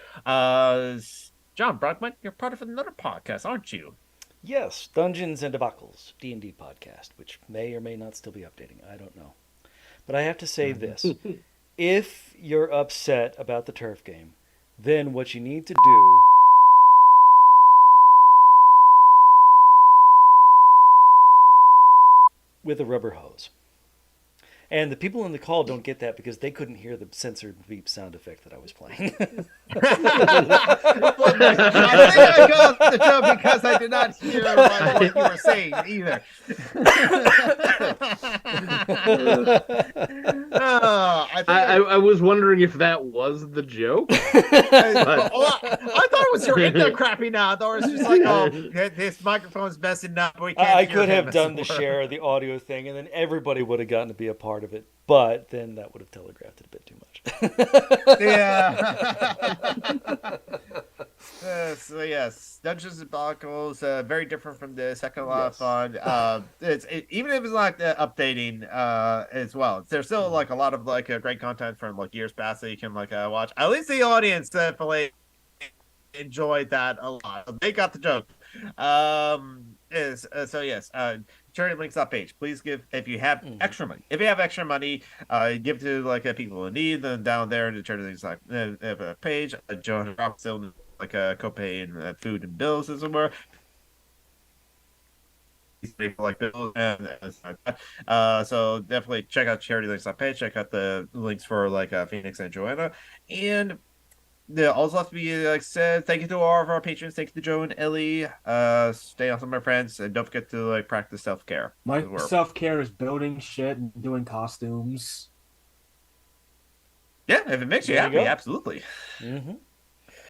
John Brockman, you're part of another podcast, aren't you? Yes, Dungeons and Debacles, D&D podcast, which may or may not still be updating. I don't know. But I have to say this. If you're upset about the turf game, then what you need to do with a rubber hose. And the people in the call don't get that because they couldn't hear the censored beep sound effect that I was playing. I think I got the joke because I did not hear what you were saying either. I was wondering if that was the joke. I thought it was your India crappy now. I thought it was just like, oh, this microphone's messing up. We can't I hear could him have done the as it were. share, the audio thing, and then everybody would have gotten to be a part of it. But then that would have telegraphed it a bit too much. Yeah. So yes, Dungeons and Debacles, very different from this. Heck of a lot of fun. Even if it's like updating as well. There's still like a lot of like great content from like years past that you can like watch. At least the audience definitely enjoyed that a lot. They got the joke. So yes, charity links up page. Please give if you have extra money. If you have extra money, give to like people in need. Then down there in the charity links like page, Joan Robinson like copay and food and bills as it were. Like bills and so definitely check out charity links on page. Check out the links for like Phoenix and Joanna, and yeah, also have to be like said. Thank you to all of our patrons. Thank you to Joe and Ellie. Stay awesome, my friends, and don't forget to like practice self-care. My self-care is building shit and doing costumes. Yeah, if it makes you There you happy, go. absolutely. Mm-hmm.